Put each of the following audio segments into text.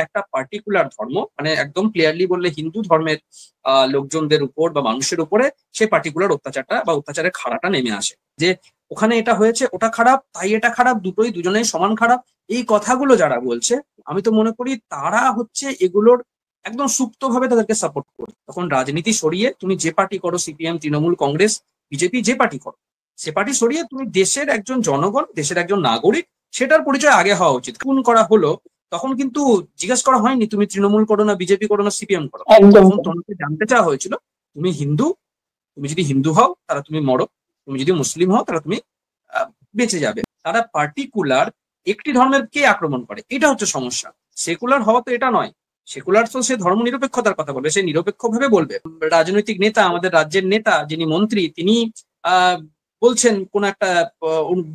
একটা পার্টিকুলার ধর্ম, মানে একদম ক্লিয়ারলি বললে হিন্দু ধর্মের লোকজনদের উপর বা মানুষের উপরে সেই পার্টিকুলার অত্যাচারটা বা অত্যাচারের খাড়াটা নেমে আসে, যে ওখানে এটা হয়েছে ওটা খারাপ তাই এটা খারাপ, দুটোই দুজনেই সমান খারাপ। এই কথাগুলো যারা বলছে আমি তো মনে করি তারা হচ্ছে এগুলোর একদম সুপ্তভাবে তাদেরকে সাপোর্ট করে। তখন রাজনীতি সরিয়ে তুমি যে পার্টি করো, সিপিএম, তৃণমূল, কংগ্রেস, বিজেপি, যে পার্টি করো, সে পার্টি সরিয়ে তুমি দেশের একজন জনগণ, দেশের একজন নাগরিক, সেটার পরিচয় আগে হওয়া উচিত। খুন করা হলো তখন কিন্তু জিজ্ঞেস করা হয়নি তুমি তৃণমূল করো না বিজেপি করো না সিপিএম করো, একদম তখন তোমাকে জানতে চাওয়া হয়েছিল তুমি হিন্দু, তুমি যদি হিন্দু হও তাহলে তুমি মরো, তুমি যদি মুসলিম হও তাহলে তুমি বেঁচে যাবে। তারা পার্টিকুলার একটি ধর্মের কে আক্রমণ করে, এটা হচ্ছে সমস্যা। সেকুলার হওয়া তো এটা নয়, সেকুলার তো সে ধর্ম নিরপেক্ষতার কথা বলবে, সে নিরপেক্ষ ভাবে বলবে। রাজনৈতিক নেতা, আমাদের রাজ্যের নেতা যিনি মন্ত্রী, তিনি বলছেন কোন একটা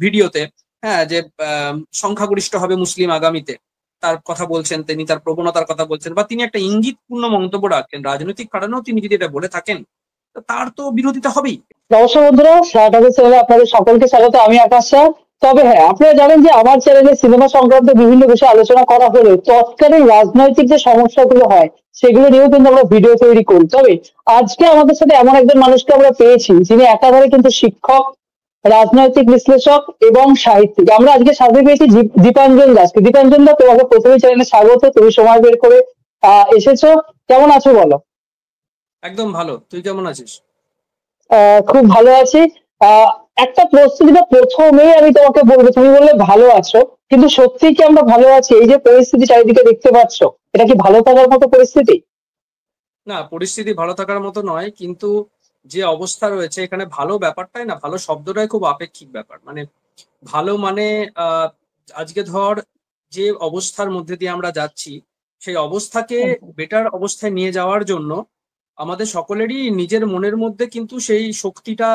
ভিডিওতে, হ্যাঁ, যে সংখ্যাগরিষ্ঠ হবে মুসলিম আগামীতে, তার কথা বলছেন, তিনি তার প্রবণতার কথা বলছেন, বা তিনি একটা ইঙ্গিতপূর্ণ মন্তব্য রাখেন রাজনৈতিক কারণেও, তিনি যদি এটা বলে থাকেন তার তো বিরোধিতা হবেই। নমস্কার বন্ধুরা, চ্যানেলে আপনাদের সকলকে স্বাগত। আমি আকাশ স্যার। তবে হ্যাঁ, আপনারা জানেন যে আমার চ্যানেলে সিনেমা সংক্রান্ত বিভিন্ন বিষয়ে আলোচনা করা হলেও তৎকালীন রাজনৈতিক যে সমস্যাগুলো হয় সেগুলো নিয়েও কিন্তু আমরা ভিডিও তৈরি করি। তবে আজকে আমাদের সাথে এমন একজন মানুষকে আমরা পেয়েছি যিনি একাধারে কিন্তু শিক্ষক, রাজনৈতিক বিশ্লেষক এবং সাহিত্যিক। আমরা আজকে সাথে পেয়েছি দীপাঞ্জন দাসকে। দীপাঞ্জন দা, তোমাকে প্রথমে চ্যানেলে স্বাগত। তুমি সময় বের করে এসেছো। কেমন আছো বলো? একদম ভালো, তুই কেমন আছিস? খুব ভালো আছি। আহ একটা প্রশ্ন যেটা প্রথমেই আমি তোমাকে বলবো, তুমি বললে ভালো আছো, কিন্তু সত্যি কি আমরা ভালো আছি? এই যে পরিস্থিতি চারিদিকে দেখতে পাচ্ছ, এটা কি ভালো থাকার মতো পরিস্থিতি? না, পরিস্থিতি ভালো থাকার মতো নয়, কিন্তু যে অবস্থা রয়েছে এখানে ভালো ব্যাপারটাই না, ভালো শব্দটাই খুব আপেক্ষিক ব্যাপার। মানে ভালো মানে আহ আজকে ধর যে অবস্থার মধ্যে দিয়ে আমরা যাচ্ছি, সেই অবস্থাকে বেটার অবস্থায় নিয়ে যাওয়ার জন্য আমাদের সকলেরই নিজের মনের মধ্যে কিন্তু সেই শক্তিটা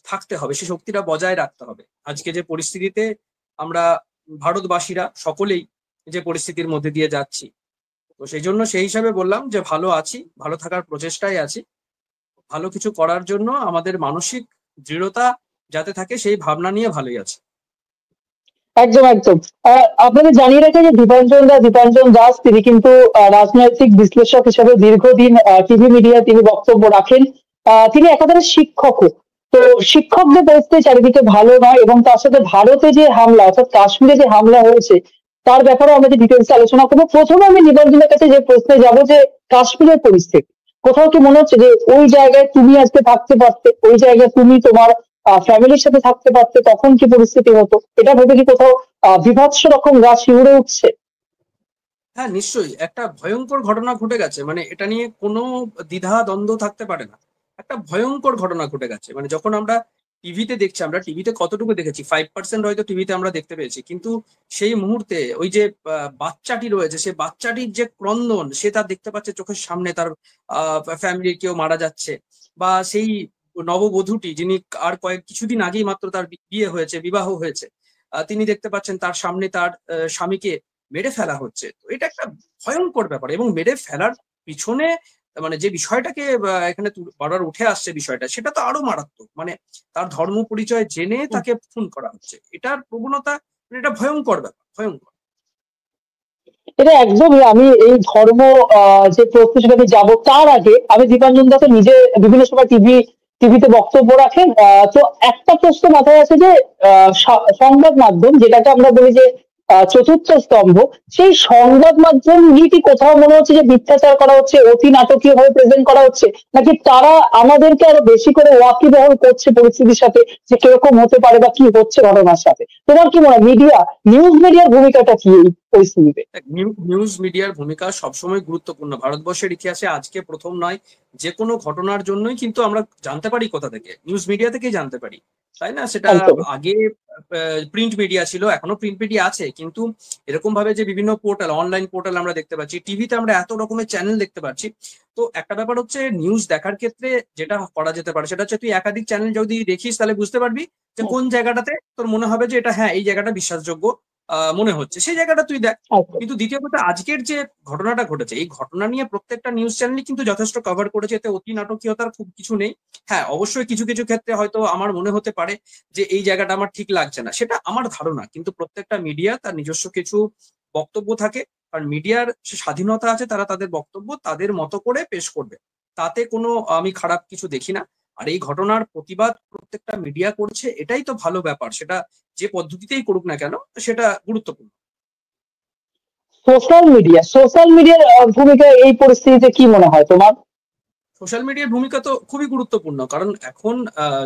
থাকতে হবে, সেই শক্তিটা বজায় রাখতে হবে। আজকে যে পরিস্থিতিতে আমরা ভারতবাসীরা সকলেই যে পরিস্থিতির মধ্যে দিয়ে যাচ্ছি, তো সেই জন্য সেই হিসাবে বললাম যে ভালো আছি, ভালো থাকার প্রচেষ্টায় আছি। ভালো কিছু করার জন্য আমাদের মানসিক দৃঢ়তা যাতে থাকে সেই ভাবনা নিয়ে ভালোই আছে। একদম একদম। আপনাদের জানিয়ে রাখে যে দীপাঞ্জন দাস তিনি কিন্তু রাজনৈতিক বিশ্লেষক হিসেবে দীর্ঘদিন টিভি মিডিয়া তিনি বক্তব্য রাখেন। তিনি একাধারে শিক্ষকও। তো শিক্ষকদের পরিস্থিতি চারিদিকে ভালো নয়, এবং তার সাথে ভারতে যে হামলা, অর্থাৎ কাশ্মীরে যে হামলা হয়েছে তার ব্যাপারে আমরা যে ডিটেলস আলোচনা করবো। প্রথমে আমি দীপাঞ্জনের কাছে যে প্রশ্নে যাবো, যে কাশ্মীরের পরিস্থিতি কোথাও কি মনে হচ্ছে যে ওই জায়গায় তুমি আজকে থাকতে পারতে, ওই জায়গায় তুমি তোমার ফ্যামিলির সাথে থাকতে পারতে, তখন কি পরিস্থিতি হতো? এটা ভেবে কি কোথাও বীভৎস রকম গা শিউরে উঠছে? হ্যাঁ, নিশ্চয়ই একটা ভয়ঙ্কর ঘটনা ঘটে গেছে, মানে এটা নিয়ে কোনো দ্বিধা দ্বন্দ্ব থাকতে পারে না। একটা ভয়ঙ্কর ঘটনা ঘটে গেছে, মানে যখন আমরা টিভিতে দেখছি, আমরা টিভিতে কতটুকু দেখেছি, 5% হয়তো টিভিতে আমরা দেখতে পেয়েছি, কিন্তু সেই মুহূর্তে ওই যে বাচ্চাটি রয়েছে, সে বাচ্চাটির যে ক্রন্দন, সে তার দেখতে পাচ্ছে চোখের সামনে তার ফ্যামিলির কেউ মারা যাচ্ছে, বা সেই নববধূটি যিনি আর কিছুদিন আগেই মাত্র তার বিয়ে হয়েছে, বিবাহ হয়েছে, তিনি দেখতে পাচ্ছেন তার সামনে তার স্বামীকে মেরে ফেলা হচ্ছে। তো এটা একটা ভয়ঙ্কর ব্যাপার, এবং মেরে ফেলার পিছনে মানে যে বিষয়টাকে এখানে বারবার উঠে আসছে বিষয়টা, সেটা তো আরো মারাত্মক। মানে তার ধর্ম পরিচয় জেনে তাকে খুন করা হচ্ছে, এটার প্রবণতা, মানে এটা ভয়ঙ্কর ব্যাপার, ভয়ঙ্কর। এটা একদমই। আমি এই ধর্ম যে প্রশ্ন সেটাকে যাবো, তার আগে আমি দীপাঞ্জন দাকে নিজে বিভিন্ন সময় টিভিতে বক্তব্য রাখেন। তো একটা প্রশ্ন মাথায় আছে যে সংবাদ মাধ্যম, যেটাকে আমরা বলি যে চতুর্থ স্তম্ভ, সেই সংবাদ মাধ্যম নিয়ে কি কোথাও মনে হচ্ছে যে মিথ্যাচার করা হচ্ছে, অতি নাটকীয় ভাবে প্রেজেন্ট করা হচ্ছে, নাকি তারা আমাদেরকে আরো বেশি করে ওয়াকিবহাল করছে পরিস্থিতির সাথে, যে কিরকম হতে পারে বা কি হচ্ছে ঘটনার সাথে? তোমার কি মনে হয় নিউজ মিডিয়ার ভূমিকাটা কি এই পরিস্থিতিতে? নিউজ মিডিয়ার ভূমিকা সবসময় গুরুত্বপূর্ণ, ভারতবর্ষের ইতিহাসে আজকে প্রথম নয়। যে কোনো ঘটনার জন্যই কিন্তু আমরা জানতে পারি কোথা থেকে, নিউজ মিডিয়া থেকেই জানতে পারি, তাই না? সেটা একদম আগে প্রিন্ট মিডিয়া ছিল, এখনো প্রিন্ট মিডিয়া আছে, কিন্তু এরকম ভাবে যে বিভিন্ন পোর্টাল, অনলাইন পোর্টাল আমরা দেখতে পাচ্ছি, টিভিতে আমরা এত রকমের চ্যানেল দেখতে পাচ্ছি। তো একটা ব্যাপার হচ্ছে নিউজ দেখার ক্ষেত্রে যেটা করা যেতে পারে সেটা হচ্ছে তুই একাধিক চ্যানেল যদি দেখিস তাহলে বুঝতে পারবি যে কোন জায়গাটাতে তোর মনে হবে যে এটা হ্যাঁ এই জায়গাটা বিশ্বাসযোগ্য, মনে হচ্ছে, সেই জায়গাটা তুই দেখ। আচ্ছা। কিন্তু দ্বিতীয় কথা, আজকের যে ঘটনাটা ঘটেছে, এই ঘটনা নিয়ে প্রত্যেকটা নিউজ চ্যানেলই কিন্তু যথেষ্ট কভার করেছে, এতে অতি নাটকীয়তার খুব কিছু নেই। হ্যাঁ, অবশ্যই কিছু কিছু ক্ষেত্রে হয়তো আমার মনে হতে পারে যে এই জায়গাটা আমার ঠিক লাগছে না, সেটা আমার ধারণা। কিন্তু প্রত্যেকটা মিডিয়া তার নিজস্ব কিছু বক্তব্য থাকে, কারণ মিডিয়ার স্বাধীনতা আছে, তারা তাদের বক্তব্য তাদের মতো করে পেশ করবে, তাতে কোনো আমি খারাপ কিছু দেখি না। আর এই ঘটনার প্রতিবাদ প্রত্যেকটা মিডিয়া করছে, এটাই তো ভালো ব্যাপার। সেটা যে পদ্ধতিতেই করুক না কেন, সেটা গুরুত্বপূর্ণ। সোশ্যাল মিডিয়ার ভূমিকা এই পরিস্থিতিতে কি মনে হয় তোমার? সোশ্যাল মিডিয়ার ভূমিকা তো খুবই গুরুত্বপূর্ণ, কারণ এখন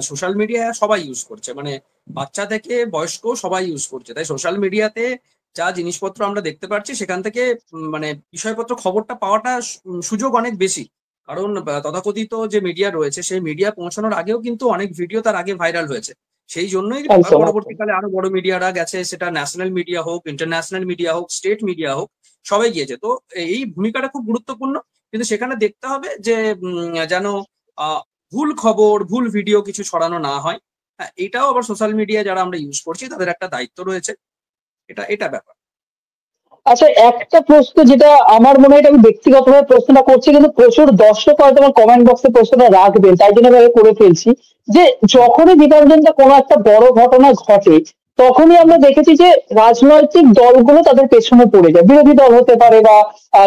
সোশ্যাল মিডিয়া সবাই ইউজ করছে, মানে বাচ্চা থেকে বয়স্ক সবাই ইউজ করছে। তাই সোশ্যাল মিডিয়াতে যা জিনিসপত্র আমরা দেখতে পাচ্ছি, সেখান থেকে মানে বিষয়পত্র খবরটা পাওয়াটা সুযোগ অনেক বেশি। কারণ তথাকথিত যে মিডিয়া রয়েছে, সেই মিডিয়া পৌঁছানোর আগেও কিন্তু অনেক ভিডিও তার আগে ভাইরাল হয়েছে। সেই জন্যই একদম একদম। পরবর্তীকালে আরো বড় মিডিয়ারা গেছে, সেটা ন্যাশনাল মিডিয়া হোক, ইন্টারন্যাশনাল মিডিয়া হোক, স্টেট মিডিয়া হোক, সবাই গিয়েছে। তো এই ভূমিকাটা খুব গুরুত্বপূর্ণ। কিন্তু সেখানে দেখতে হবে যে যেন ভুল খবর, ভুল ভিডিও কিছু ছড়ানো না হয়। হ্যাঁ, এটাও আবার সোশ্যাল মিডিয়া যারা আমরা ইউজ করছি, তাদের একটা দায়িত্ব রয়েছে। এটা এটা ব্যাপার। আচ্ছা, একটা প্রশ্ন যেটা আমার মনে হয়, এটা আমি ব্যক্তিগতভাবে প্রশ্নটা করছি, কিন্তু প্রচুর দর্শক হয়তো আমার কমেন্ট বক্সে প্রশ্নটা রাখবেন, তাই জন্য আমি করে ফেলছি। যে যখনই দীপাঞ্জনটা কোনো একটা বড় ঘটনা ঘটে, তখনই আমরা দেখেছি যে রাজনৈতিক দলগুলো তাদের পেছনে পড়ে যায়, বিরোধী দল হতে পারে বা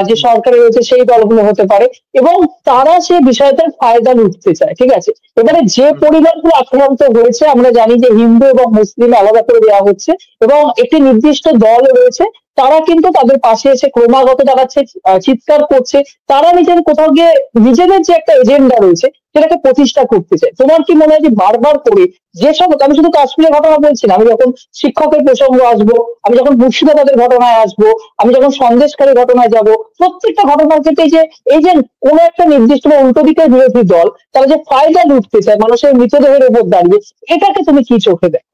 যে সরকারে রয়েছে সেই দলগুলো হতে পারে, এবং তারা সেই বিষয়টার ফায়দা লুটতে চায়। ঠিক আছে, এবারে যে হুম, পরিবারগুলো আক্রান্ত হয়েছে, আমরা জানি যে হিন্দু এবং মুসলিম আলাদা করে দেওয়া হচ্ছে, এবং একটি নির্দিষ্ট দল রয়েছে, তারা কিন্তু তাদের পাশে এসে ক্রমাগত দাঁড়াচ্ছে, চিৎকার করছে। তারা নিজের কোথাও গিয়ে নিজেদের যে একটা এজেন্ডা রয়েছে, সেটাকে প্রতিষ্ঠা করতে চায়। তোমার কি মনে হয় যে বারবার করে যেসব, আমি শুধু কাশ্মীরের ঘটনা বলছি না, আমি যখন শিক্ষকের প্রসঙ্গ আসবো, আমি যখন মুর্শিদাবাদের ঘটনায় আসবো, আমি যখন সন্দেশখালী ঘটনায় যাব, প্রত্যেকটা ঘটনার ক্ষেত্রে এই যে কোন একটা নির্দিষ্ট বা উল্টো দিকের বিরোধী দল, তারা যে ফায়দা লুটতে চায় মানুষের মৃতদেহের উপর দাঁড়িয়ে, এটাকে তুমি কি চোখে দেখো?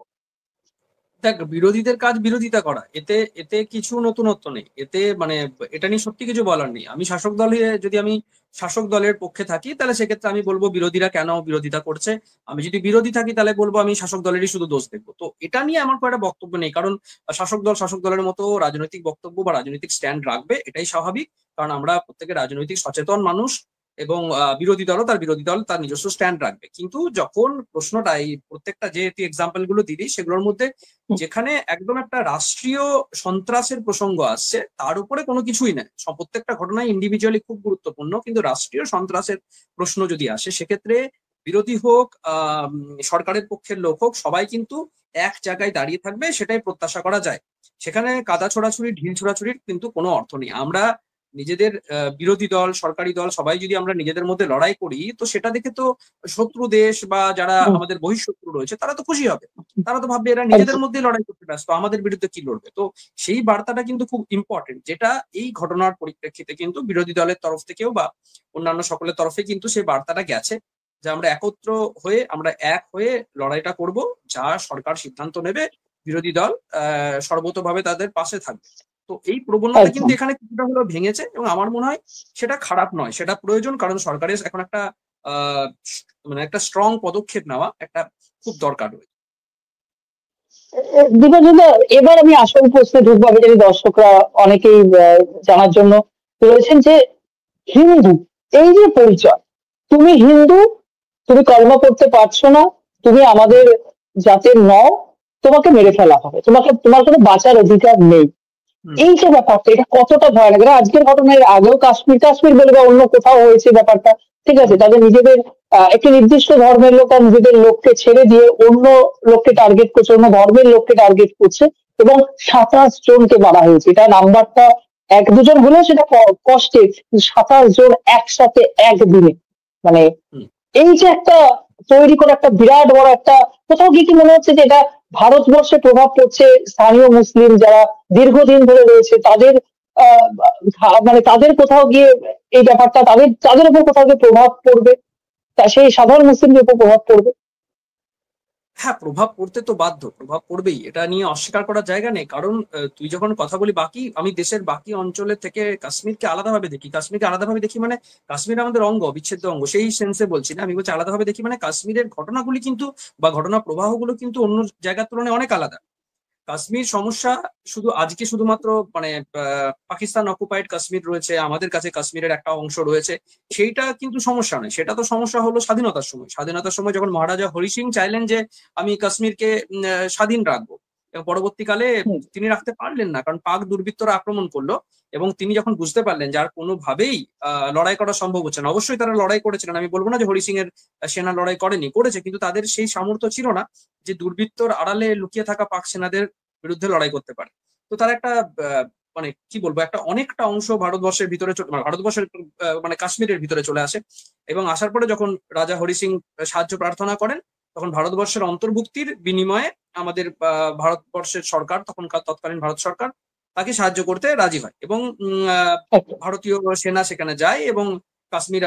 দেখ, বিরোধীদের কাজ বিরোধিতা করা, এতে এতে কিছু নতুনত্ব নেই। এতে মানে এটা নিয়ে সত্যি কিছু বলার নেই। আমি শাসক দলে, যদি আমি শাসক দলের পক্ষে থাকি, তাহলে সেক্ষেত্রে আমি বলবো বিরোধীরা কেন বিরোধিতা করছে। আমি যদি বিরোধী থাকি, তাহলে বলবো আমি শাসক দলেরই শুধু দোষ দেখবো। তো এটা নিয়ে আমার কোনো একটা বক্তব্য নেই, কারণ শাসক দল শাসক দলের মতো রাজনৈতিক বক্তব্য বা রাজনৈতিক স্ট্যান্ড রাখবে, এটাই স্বাভাবিক। কারণ আমরা প্রত্যেকে রাজনৈতিক সচেতন মানুষ, এবং বিরোধী দলও তার বিরোধী দল তার নিজস্ব স্ট্যান্ড রাখবে। কিন্তু যখন প্রশ্নটা, এই প্রত্যেকটা যে তুই এক্সাম্পল গুলো দিলি, সেগুলোর মধ্যে যেখানে একদম একটা রাষ্ট্রীয় সন্ত্রাসের প্রসঙ্গ আসছে, তার উপরে কোনো কিছুই নেই। প্রত্যেকটা ঘটনায় ইন্ডিভিজুয়ালি খুব গুরুত্বপূর্ণ, কিন্তু রাষ্ট্রীয় সন্ত্রাসের প্রশ্ন যদি আসে, সেক্ষেত্রে বিরোধী হোক সরকারের পক্ষের লোক হোক, সবাই কিন্তু এক জায়গায় দাঁড়িয়ে থাকবে, সেটাই প্রত্যাশা করা যায়। সেখানে কাদা ছোড়াছুড়ি, ঢিল ছোড়াছুড়ির কিন্তু কোনো অর্থ নেই। আমরা নিজেদের বিরোধী দল, সরকারি দল, সবাই যদি আমরা নিজেদের মধ্যে লড়াই করি, তো সেটা দেখে তো শত্রু দেশ বা যারা হুম, আমাদের বহিঃশত্রু রয়েছে, তারা তো খুশি হবে। তারা তো ভাববে এরা নিজেদের একদম। মধ্যেই লড়াই করতে ব্যস্ত, আমাদের বিরুদ্ধে কি লড়বে। তো সেই বার্তাটা কিন্তু খুব ইম্পর্টেন্ট, যেটা এই ঘটনার পরিপ্রেক্ষিতে কিন্তু বিরোধী দলের তরফ থেকেও বা অন্যান্য সকলের তরফে কিন্তু সেই বার্তাটা গেছে, যে আমরা একত্র হয়ে, আমরা এক হয়ে লড়াইটা করব। যা সরকার সিদ্ধান্ত নেবে, বিরোধী দল সর্বতোভাবে তাদের পাশে থাকবে। তো এই প্রবণতা কিন্তু একদম। এখানে কিছুটা হলেও ভেঙেছে, এবং আমার মনে হয় সেটা খারাপ নয়, সেটা প্রয়োজন। কারণ সরকারের এখন একটা আহ মানে একটা স্ট্রং পদক্ষেপ নেওয়া একটা খুব দরকার রয়েছে। দীপাঞ্জন, এবার আমি আসল প্রশ্নে ঢুকবো। আমি জানি দর্শকরা অনেকেই জানার জন্য রয়েছেন যে হিন্দু, এই যে পরিচয়, তুমি হিন্দু, তুমি কলমা করতে পারছো না, তুমি আমাদের জাতের নও, তোমাকে মেরে ফেলা হবে, তোমার কোনো বাঁচার অধিকার নেই। হুম, এই যে ব্যাপারটা, এটা কতটা ভয়ানক! এটা আজকের ঘটনার আগেও কাশ্মীর কাশ্মীর বলে বা অন্য কোথাও হয়েছে ব্যাপারটা। ঠিক আছে, তাদের নিজেদের একটি নির্দিষ্ট ধর্মের লোক তার নিজেদের লোককে ছেড়ে দিয়ে অন্য লোককে টার্গেট করছে, অন্য ধর্মের লোককে টার্গেট করছে, এবং 27 জনকে মারা হয়েছে। এটা নাম্বারটা এক দুজন হলেও সেটা কষ্টের, কিন্তু 27 জন একসাথে একদিনে, মানে হুম। এই যে একটা তৈরি করে একটা বিরাট বড় একটা, কোথাও গিয়ে কি মনে হচ্ছে যে এটা ভারতবর্ষে প্রভাব পড়ছে, স্থানীয় মুসলিম যারা দীর্ঘদিন ধরে রয়েছে তাদের মানে তাদের কোথাও গিয়ে এই ব্যাপারটা তাদের তাদের উপর কোথাও গিয়ে প্রভাব পড়বে, তা সেই সাধারণ মুসলিমদের উপর প্রভাব পড়বে? হ্যাঁ, প্রভাব পড়তে তো বাধ্য, প্রভাব পড়বেই, এটা নিয়ে অস্বীকার করার জায়গা নেই। কারণ তুই যখন কথা বলি বাকি, আমি দেশের বাকি অঞ্চলের থেকে কাশ্মীরকে আলাদাভাবে দেখি। কাশ্মীরকে আলাদাভাবে দেখি মানে কাশ্মীর আমাদের অঙ্গ, অবিচ্ছেদ্য অঙ্গ, সেই সেন্সে বলছি না। আমি বলছি আলাদাভাবে দেখি মানে কাশ্মীরের ঘটনাগুলি কিন্তু বা ঘটনা প্রবাহগুলো কিন্তু অন্য জায়গার তুলনায় অনেক আলাদা। কাশ্মীর সমস্যা শুধু আজকে শুধুমাত্র মানে পাকিস্তান অকুপাইড কাশ্মীর রয়েছে, আমাদের কাছে কাশ্মীরের একটা অংশ রয়েছে, সেইটা কিন্তু সমস্যা নয়। সেটা তো সমস্যা হলো স্বাধীনতার সময় যখন মহারাজা হরি সিং চাইলেন যে আমি কাশ্মীরকে স্বাধীন রাখবো, এবং পরবর্তীকালে হুম, তিনি রাখতে পারলেন না, কারণ পাক দুর্বৃত্তরা আক্রমণ করলো। এবং তিনি যখন বুঝতে পারলেন যে আর কোনোভাবেই লড়াই করা সম্ভব হচ্ছে না, অবশ্যই তারা লড়াই করেছিলেন, আমি বলবো না যে হরি সিং এর সেনা লড়াই করেছে, কিন্তু তাদের সেই সামর্থ্য ছিল না যে দুর্বৃত্তর আড়ালে লুকিয়ে থাকা পাক সেনাদের বিরুদ্ধে লড়াই করতে পারে। তো তার একটা মানে কি বলবো, একটা অনেকটা অংশ ভারতবর্ষের ভিতরে মানে ভারতবর্ষের মানে কাশ্মীরের ভিতরে চলে আসে। এবং আসার পরে যখন রাজা হরি সিং সাহায্য প্রার্থনা করেন, তখন ভারতবর্ষের অন্তর্ভুক্তির বিনিময়ে আমাদের ভারতবর্ষের সরকার, তখনকার তৎকালীন ভারত সরকার, তাকে সাহায্য করতে রাজি হয়। এবং একদম। ভারতীয় সেনা সেখানে যায় এবং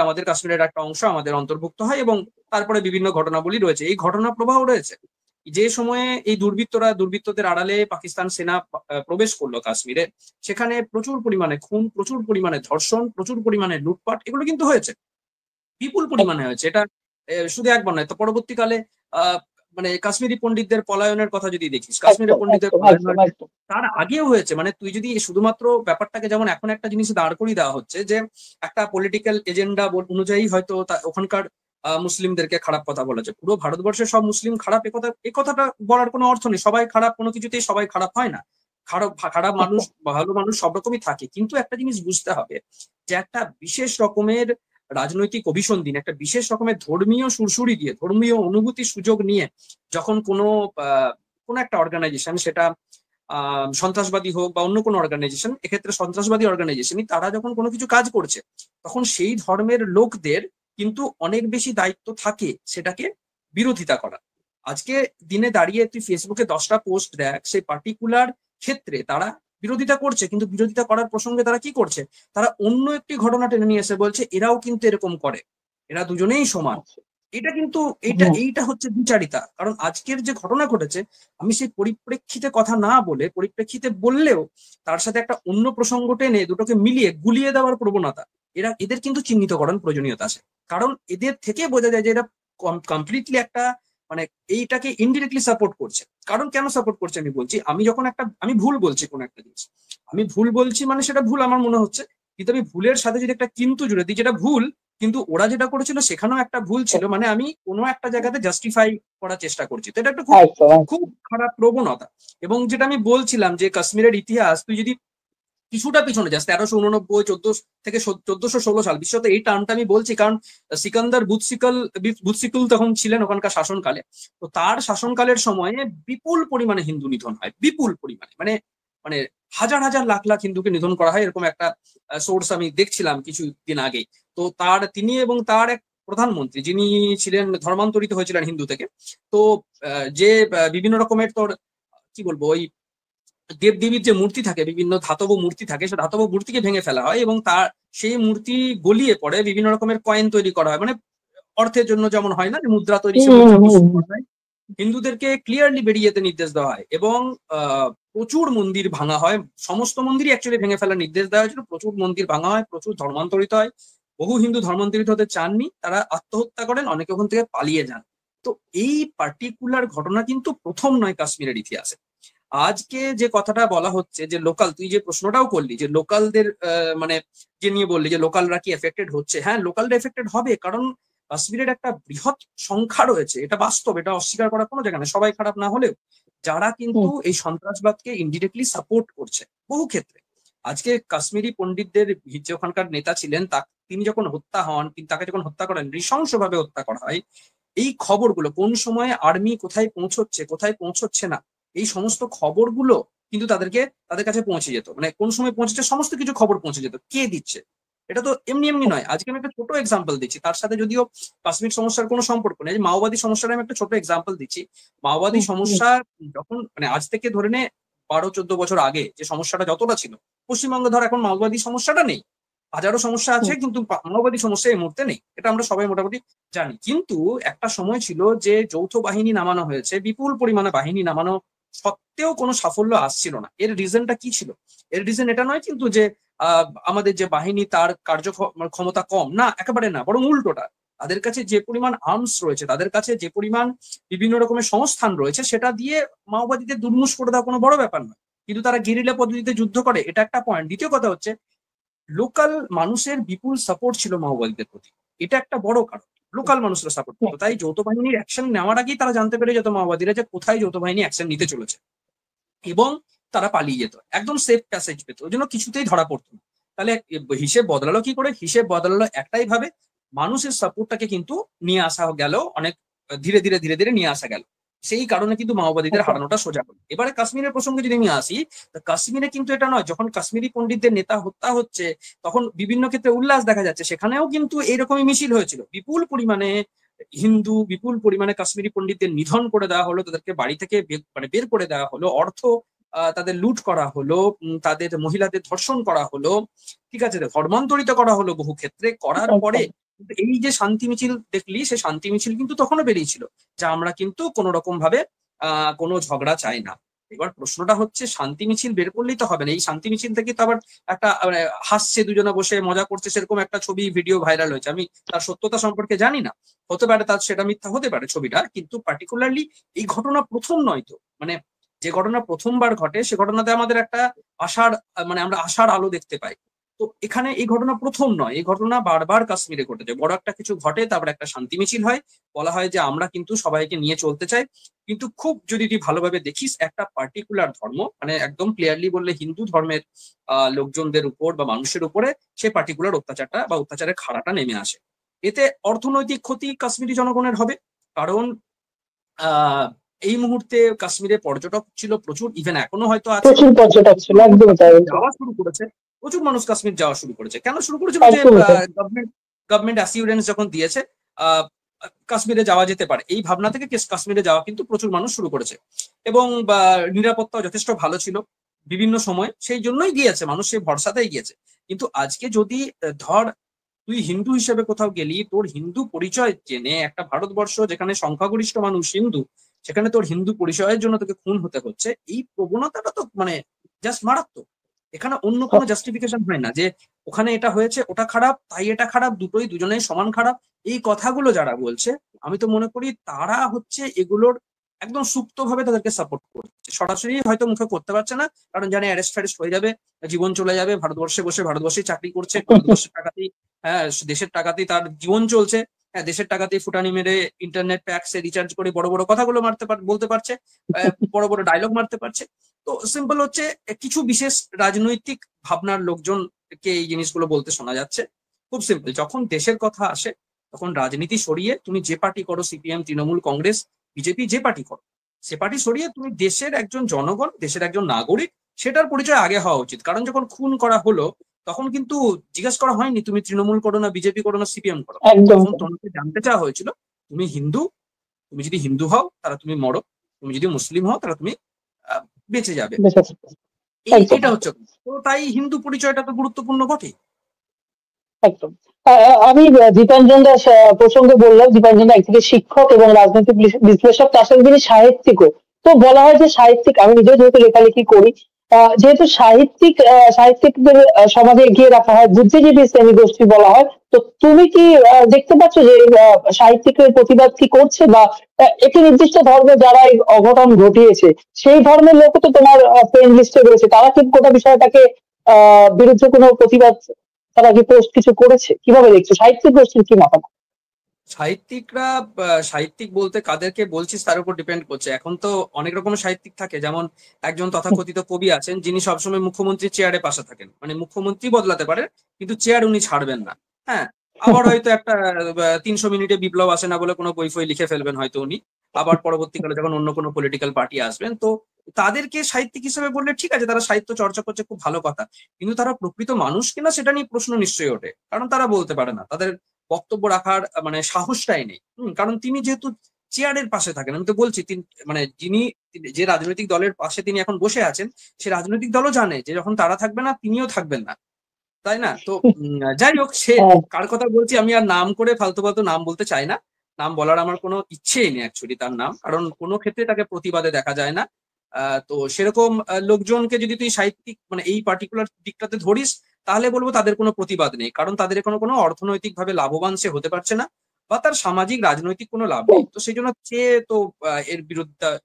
আমাদের কাশ্মীরের একটা অংশ আমাদের অন্তর্ভুক্ত হয়। এবং তারপরে বিভিন্ন ঘটনাবলী রয়েছে, এই ঘটনা প্রবাহ রয়েছে। যে সময়ে এই দুর্বৃত্তদের আড়ালে পাকিস্তান সেনা প্রবেশ করলো কাশ্মীরে, সেখানে প্রচুর পরিমাণে খুন, প্রচুর পরিমাণে ধর্ষণ, প্রচুর পরিমাণে লুটপাট, এগুলো কিন্তু হয়েছে, বিপুল পরিমাণে হয়েছে। এটা শুধু একবার নয়। তো পরবর্তীকালে আহ মানে কাশ্মীরি পণ্ডিতদের পলায়নের কথা যদি দেখিস, কাশ্মীরি একদম, পণ্ডিতদের একদম, পলায়ন একদম, একদম। তার আগেও হয়েছে। মানে তুই যদি শুধুমাত্র ব্যাপারটাকে, যেমন এখন একটা জিনিস দাঁড় করিয়ে দেওয়া হচ্ছে যে একটা পলিটিক্যাল এজেন্ডা অনুযায়ী হয়তো ওখানকার মুসলিমদেরকে খারাপ কথা বলা যায়, পুরো ভারতবর্ষের সব মুসলিম খারাপ, কথাটা বলার কোনো অর্থ নেই। সবাই খারাপ, কোনো কিছুতেই সবাই খারাপ হয় না। খারাপ খারাপ মানুষ, একদম। ভালো মানুষ সব রকমই থাকে, কিন্তু একটা জিনিস বুঝতে হবে যে একটা বিশেষ রকমের রাজনৈতিক অভিসন্ধি, একটা বিশেষ রকমের ধর্মীয় সুরসুরি দিয়ে, ধর্মীয় অনুভূতি সুযোগ নিয়ে যখন কোনো একটা অর্গানাইজেশন, সেটা সন্ত্রাসবাদী হোক বা অন্য কোনো অর্গানাইজেশন, এক্ষেত্রে সন্ত্রাসবাদী অর্গানাইজেশনই, তারা যখন কোনো কিছু কাজ করছে, তখন সেই ধর্মের লোকদের কিন্তু অনেক বেশি দায়িত্ব থাকে সেটাকে বিরোধিতা করা। আজকে দিনে দাঁড়িয়ে তুই ফেসবুকে 10টা পোস্ট দেখ, সেই পার্টিকুলার ক্ষেত্রে তারা বিরোধিতা করছে, কিন্তু বিরোধিতা করার প্রসঙ্গে তারা কি করছে, তারা অন্য একটি ঘটনা টেনে নিয়ে এসে বলছে এরাও কিন্তু এরকম করে, এরা দুজনেই সমান। আচ্ছা। এটা কিন্তু হুম। এইটা হচ্ছে দ্বিচারিতা। কারণ আজকের যে ঘটনা ঘটেছে, আমি সেই পরিপ্রেক্ষিতে কথা না বলে, পরিপ্রেক্ষিতে বললেও তার সাথে একটা অন্য প্রসঙ্গ টেনে দুটোকে মিলিয়ে গুলিয়ে দেওয়ার প্রবণতা, এদের কিন্তু চিহ্নিতকরণ প্রয়োজনীয়তা আছে। কারণ এদের থেকে বোঝা যায় যে এরা কমপ্লিটলি একটা মানে এইটাকে ইনডিরেক্টলি সাপোর্ট করছে। কারণ কেন সাপোর্ট করছে আমি বলছি, আমি ভুল বলছি কোন একটা জিনিস, আমি ভুল বলছি মানে সেটা ভুল আমার মনে হচ্ছে, কিন্তু আমি ভুলের সাথে যদি একটা কিন্তু জুড়ে দিই যেটা ভুল, কিন্তু ওরা যেটা করেছিল সেখানেও একটা ভুল ছিল, মানে আমি কোনো একটা জায়গাতে জাস্টিফাই করার চেষ্টা করছি। তো এটা একটা খুব একদম, খুব খারাপ প্রবণতা। এবং যেটা আমি বলছিলাম যে কাশ্মীরের ইতিহাস তুই যদি কিছুটা পিছনে যাস, 1389, 1416 সাল, বিশেষত এই টার্মটা আমি বলছি কারণ সিকান্দার বুৎসিকুল তখন ছিলেন ওখানকার শাসনকালে। তো তার শাসনকালের সময়ে বিপুল পরিমাণে হিন্দু নিধন হয়, বিপুল পরিমাণে, মানে মানে হাজার হাজার লাখ লাখ হিন্দুকে নিধন করা হয়, এরকম একটা সোর্স আমি দেখছিলাম কিছুদিন আগেই। তো তিনি এবং তার এক প্রধানমন্ত্রী, যিনি ছিলেন ধর্মান্তরিত হয়েছিলেন হিন্দু থেকে, তো যে বিভিন্ন রকমের তোর কি বলবো, ওই দেবদেবীর যে মূর্তি থাকে, বিভিন্ন ধাতব মূর্তি থাকে, সে ধাতব মূর্তিকে ভেঙে ফেলা হয় এবং তার সেই মূর্তি গলিয়ে পড়ে বিভিন্ন রকমের কয়েন তৈরি করা হয়, মানে অর্থের জন্য যেমন হয় না, যে মুদ্রা তৈরি, হুম, সেগুলো হুম, ছোট হুম, হুম। করা হয়। হিন্দুদেরকে ক্লিয়ারলি বেরিয়ে যেতে নির্দেশ দেওয়া হয় এবং প্রচুর মন্দির ভাঙা হয়। সমস্ত মন্দিরই অ্যাকচুয়ালি ভেঙে ফেলার নির্দেশ দেওয়া হয়েছিল, প্রচুর মন্দির ভাঙা হয়, প্রচুর ধর্মান্তরিত হয়। বহু হিন্দু ধর্মান্তরিত হতে চাননি, তারা আত্মহত্যা করেন, অনেকে ওখান থেকে পালিয়ে যান। তো এই পার্টিকুলার ঘটনা কিন্তু প্রথম নয় কাশ্মীরের ইতিহাসে। আজকে যে কথাটা বলা হচ্ছে যে লোকাল, তুই যে প্রশ্নটাও করলি যে লোকালদের মানে যে নিয়ে বললি যে লোকালরা কি এফেক্টেড হচ্ছে, হ্যাঁ লোকালরা এফেক্টেড হবে, কারণ কাশ্মীরের একটা বৃহৎ সংখ্যা রয়েছে, এটা বাস্তব, এটা অস্বীকার করার কোনো জায়গা নেই, সবাই খারাপ না হলেও, যারা কিন্তু হুম। এই সন্ত্রাসবাদকে ইনডিরেক্টলি সাপোর্ট করছে বহু ক্ষেত্রে। আজকে কাশ্মীরি পণ্ডিতদের যে ওখানকার নেতা ছিলেন, তিনি যখন হত্যা হন, তাকে যখন হত্যা করেন, নৃশংসভাবে হত্যা করা হয়, এই খবরগুলো কোন সময়ে আর্মি কোথায় পৌঁছচ্ছে, কোথায় পৌঁছচ্ছে না, এই সমস্ত খবরগুলো কিন্তু তাদের কাছে পৌঁছে যেত, মানে কোন সময় পৌঁছেছে সমস্ত কিছু খবর পৌঁছে যেত, কে দিচ্ছে। এটা তো এমনি এমনি নয়। আজকে আমি একটা ছোট এক্সাম্পল দিচ্ছি, তার সাথে যদিও কাশ্মীর সমস্যার কোনো সম্পর্ক নেই, মাওবাদী সমস্যার আমি একটা ছোট এক্সাম্পল দিচ্ছি। মাওবাদী হুম, হুম, সমস্যা যখন মানে আজ থেকে ধরে নে 12-14 বছর আগে যে সমস্যাটা যতটা ছিল, পশ্চিমবঙ্গে ধর এখন মাওবাদী সমস্যাটা নেই, হাজারো সমস্যা আছে হুম। কিন্তু মাওবাদী সমস্যা এই মুহূর্তে নেই, এটা আমরা সবাই মোটামুটি জানি। কিন্তু একটা সময় ছিল যে যৌথ বাহিনী নামানো হয়েছে, বিপুল পরিমাণে বাহিনী নামানো সত্ত্বেও কোনো সাফল্য আসছিল না। এর রিজনটা কি ছিল? এর রিজন এটা নয় কিন্তু যে আমাদের যে বাহিনী তার ক্ষমতা কম, না, একেবারে না, বরং উল্টোটা। তাদের কাছে যে পরিমাণ আর্মস রয়েছে, তাদের কাছে যে পরিমাণ বিভিন্ন রকমের সংস্থান রয়েছে, সেটা দিয়ে মাওবাদীদের দুর্মুষ করে দেওয়া কোনো বড় ব্যাপার নয়। কিন্তু তারা গেরিলা পদ্ধতিতে যুদ্ধ করে, এটা একটা পয়েন্ট। দ্বিতীয় কথা হচ্ছে, লোকাল মানুষের বিপুল সাপোর্ট ছিল মাওবাদীদের প্রতি, এটা একটা বড় কারণ। লোকাল মানুষরা সাপোর্ট করতো, তাই যৌথ বাহিনীর অ্যাকশন নেওয়ার আগেই তারা জানতে পেরে যেত মাওবাদীরা যে কোথায় যৌথ বাহিনী অ্যাকশন নিতে চলেছে, এবং তারা পালিয়ে যেত, একদম সেফ প্যাসেজ পেত, ওই জন্য কিছুতেই ধরা পড়তো না। তাহলে হিসেব বদলালো কি করে? হিসেব বদলালো একটাই ভাবে, মানুষের সাপোর্টটাকে কিন্তু নিয়ে আসা গেল, অনেক ধীরে ধীরে ধীরে ধীরে নিয়ে আসা গেল। সেই কারণে কিন্তু মাওবাদীদের হারানোটা সোজা হলো। এবারে কাশ্মীরের প্রসঙ্গে যদি আমি আসি, কাশ্মীরে কিন্তু এটা নয়, যখন কাশ্মীরি পণ্ডিতদের নেতা হত্যা হচ্ছে, তখন বিভিন্ন ক্ষেত্রে উল্লাস দেখা যাচ্ছে। সেখানেও কিন্তু এইরকমই মিছিল হয়েছিল, বিপুল পরিমাণে হিন্দু, বিপুল পরিমাণে কাশ্মীরি পণ্ডিতদের নিধন করে দেওয়া হলো, তাদেরকে বাড়ি থেকে মানে বের করে দেওয়া হলো, অর্থ তাদের লুট করা হলো, তাদের মহিলাদের ধর্ষণ করা হলো, ঠিক আছে, ধর্মান্তরিত করা হলো বহু ক্ষেত্রে। করার পরে এই যে শান্তি মিছিল দেখলি, সে শান্তি মিছিল কিন্তু তখনও বেরিয়েছিল যে আমরা কিন্তু কোন রকম ভাবে কোনো ঝগড়া চাই না। এবার প্রশ্নটা হচ্ছে, শান্তি মিছিল বের করলেই তো হবে না, এই শান্তি মিছিল থেকে তো আবার একটা হাসছে, দুজনে বসে মজা করছে, সেরকম একটা ছবি ভিডিও ভাইরাল হয়েছে। আমি তার সত্যতা সম্পর্কে জানি না, হতে পারে তার সেটা মিথ্যা হতে পারে ছবিটা, কিন্তু পার্টিকুলারলি এই ঘটনা প্রথম নয় তো, মানে যে ঘটনা প্রথমবার ঘটে সে ঘটনাতে আমাদের একটা আশার, মানে আমরা আশার আলো দেখতে পাই। তো এখানে এই ঘটনা প্রথম নয়, এই ঘটনা বারবার কাশ্মীরে ঘটেছে। বড় একটা কিছু ঘটে, তারপর একটা শান্তি মিছিল হয়, বলা হয় যে আমরা কিন্তু সবাইকে নিয়ে চলতে চাই। কিন্তু খুব যদি তুই ভালোভাবে দেখিস, একটা পার্টিকুলার ধর্ম, মানে একদম ক্লিয়ারলি বললে হিন্দু ধর্মের লোকজনদের উপর বা মানুষের উপরে সে পার্টিকুলার অত্যাচারটা বা অত্যাচারের খাড়াটা নেমে আসে। এতে অর্থনৈতিক ক্ষতি কাশ্মীরি জনগণের হবে, কারণ আহ এই মুহূর্তে কাশ্মীরে পর্যটক ছিল প্রচুর, ইভেন এখনো হয়তো আছে, প্রচুর পর্যটক ছিল, একদম তাই। যাওয়া শুরু করেছে, প্রচুর মানুষ কাশ্মীর যাওয়া শুরু করেছে। কেন শুরু করেছিল? যে একদমই তাই। গভর্নমেন্ট অ্যাসিউরেন্স যখন দিয়েছে আহ কাশ্মীরে যাওয়া যেতে পারে, এই ভাবনা থেকে কাশ্মীরে যাওয়া কিন্তু প্রচুর মানুষ শুরু করেছে, এবং নিরাপত্তাও যথেষ্ট ভালো ছিল বিভিন্ন সময়, সেই জন্যই গিয়েছে মানুষ, সেই ভরসাতেই গিয়েছে। কিন্তু আজকে যদি ধর তুই হিন্দু হিসেবে কোথাও গেলি, তোর হিন্দু পরিচয় জেনে, একটা ভারতবর্ষ যেখানে সংখ্যাগরিষ্ঠ মানুষ হিন্দু, সেখানে তোর হিন্দু পরিচয়ের জন্য তোকে খুন হতে হচ্ছে, এই প্রবণতাটা তো মানে জাস্ট মারাত্মক। এখানে অন্য কোনো জাস্টিফিকেশন হয় না যে ওখানে এটা হয়েছে, ওটা খারাপ, তাই এটা খারাপ, দুটোই দুজনেই সমান খারাপ। এই কথাগুলো যারা বলছে, আমি তো মনে করি তারা হচ্ছে এগুলোর একদম সুপ্তভাবে তাদেরকে সাপোর্ট করছে, সরাসরি হয়তো মুখে করতে পারছে না, কারণ জানে অ্যারেস্ট ফ্যারেস্ট হয়ে যাবে, জীবন চলে যাবে, ভারতবর্ষে বসে ভারতবর্ষে চাকরি করছে, ভারতবর্ষের টাকাতেই, হ্যাঁ দেশের টাকাতেই তার জীবন চলছে, হ্যাঁ দেশের টাকাতেই ফুটানি মেরে ইন্টারনেট প্যাকসে রিচার্জ করে বড় বড় কথাগুলো বলতে পারছে, বড় বড় ডায়লগ মারতে পারছে। তো সিম্পল হচ্ছে, কিছু বিশেষ রাজনৈতিক ভাবনার লোকজনকে এই জিনিসগুলো বলতে শোনা যাচ্ছে। খুব সিম্পল, যখন দেশের কথা আসে তখন রাজনীতি সরিয়ে তুমি যে পার্টি করো, সিপিএম, তৃণমূল, কংগ্রেস, বিজেপি, যে পার্টি করো, সে পার্টি সরিয়ে তুমি দেশের একজন জনগণ, দেশের একজন নাগরিক, সেটার পরিচয় আগে হওয়া উচিত। কারণ যখন খুন করা হলো, তখন কিন্তু জিজ্ঞেস করা হয়নি তুমি তৃণমূল করো না বিজেপি করো না সিপিএম করো, একদম তখন তোমাকে জানতে চাওয়া হয়েছিল তুমি হিন্দু, তুমি যদি হিন্দু হও তাহলে তুমি মরো, তুমি যদি মুসলিম হও তাহলে তুমি বেঁচে যাবে। এটা হচ্ছে, তো তাই হিন্দু পরিচয়টা তো গুরুত্বপূর্ণ বটে। একদম। আমি দীপাঞ্জন দাস প্রসঙ্গে বললাম, দীপাঞ্জন দা একদিকে শিক্ষক এবং রাজনৈতিক বিশ্লেষক, তার সঙ্গে তিনি সাহিত্যিকও। তো বলা হয় যে সাহিত্যিক, আমি নিজেও যেহেতু লেখালেখি করি, যেহেতু সাহিত্যিকদের সমাজে এগিয়ে রাখা হয়, বুদ্ধিজীবী শ্রেণী গোষ্ঠী বলা হয়। তো তুমি কি দেখতে পাচ্ছ যে সাহিত্যিকের প্রতিবাদ কি করছে, বা একটি নির্দিষ্ট ধর্মে যারা এই অঘটন ঘটিয়েছে সেই ধর্মের লোকও তো তোমার ফ্রেন্ড লিস্টে রয়েছে, তারা কি গোটা বিষয়টাকে বিরুদ্ধে কোনো প্রতিবাদ, তারা কি পোস্ট কিছু করেছে? কিভাবে দেখছো সাহিত্যিক গোষ্ঠীর কি মতামত? সাহিত্যিকরা, সাহিত্যিক বলতে কাদেরকে বলছিস তার উপর ডিপেন্ড করছে। এখন তো অনেক রকমের সাহিত্যিক থাকে, যেমন একজন তথাকথিত কবি আছেন যিনি সবসময় মুখ্যমন্ত্রীর চেয়ারে পাশে থাকেন, মানে মুখ্যমন্ত্রী বদলাতে পারে কিন্তু চেয়ার উনি ছাড়বেন না। হ্যাঁ, আবার হয়তো একটা 300 মিনিটে বিপ্লব আসে না বলে কোনো বই ফই লিখে ফেলবেন হয়তো উনি, আবার পরবর্তীকালে যখন অন্য কোনো পলিটিক্যাল পার্টি আসবেন, তো তাদেরকে সাহিত্যিক হিসেবে বললে ঠিক আছে, তারা সাহিত্য চর্চা করছে, খুব ভালো কথা। কিন্তু তারা প্রকৃত মানুষ কিনা সেটা নিয়ে প্রশ্ন নিশ্চয়ই ওঠে, কারণ তারা বলতে পারে না, তাদের বক্তব্য রাখার মানে সাহসটাই নেই। কারণ তিনি যেহেতু চেয়ারের পাশে থাকেন, আমি তো বলছি তিনি, মানে যিনি, যে রাজনৈতিক দলের পাশে তিনি এখন বসে আছেন, সে রাজনৈতিক দলও জানে যে যখন তারা থাকবে না তিনিও থাকবেন না, তাই না? তো যাই হোক, সে কার কথা বলছি আমি আর নাম করে ফালতু ফালতু নাম বলতে চাই না, নাম বলার আমার কোনো ইচ্ছেই নেই অ্যাকচুয়ালি তার নাম, কারণ কোনো ক্ষেত্রে তাকে প্রতিবাদে দেখা যায় না। তো সেরকম লোকজনকে যদি তুই সাহিত্যিক মানে এই পার্টিকুলার দিকটাতে ধরিস, তাহলে বলবো তাদের কোনো প্রতিবাদ নেই, কারণ তাদের কোনো কোনো অর্থনৈতিক ভাবে লাভবান সে হতে পারছে না, বা তার সামাজিক রাজনৈতিক কোনো লাভ নেই, তো সেই জন্য সে তো এর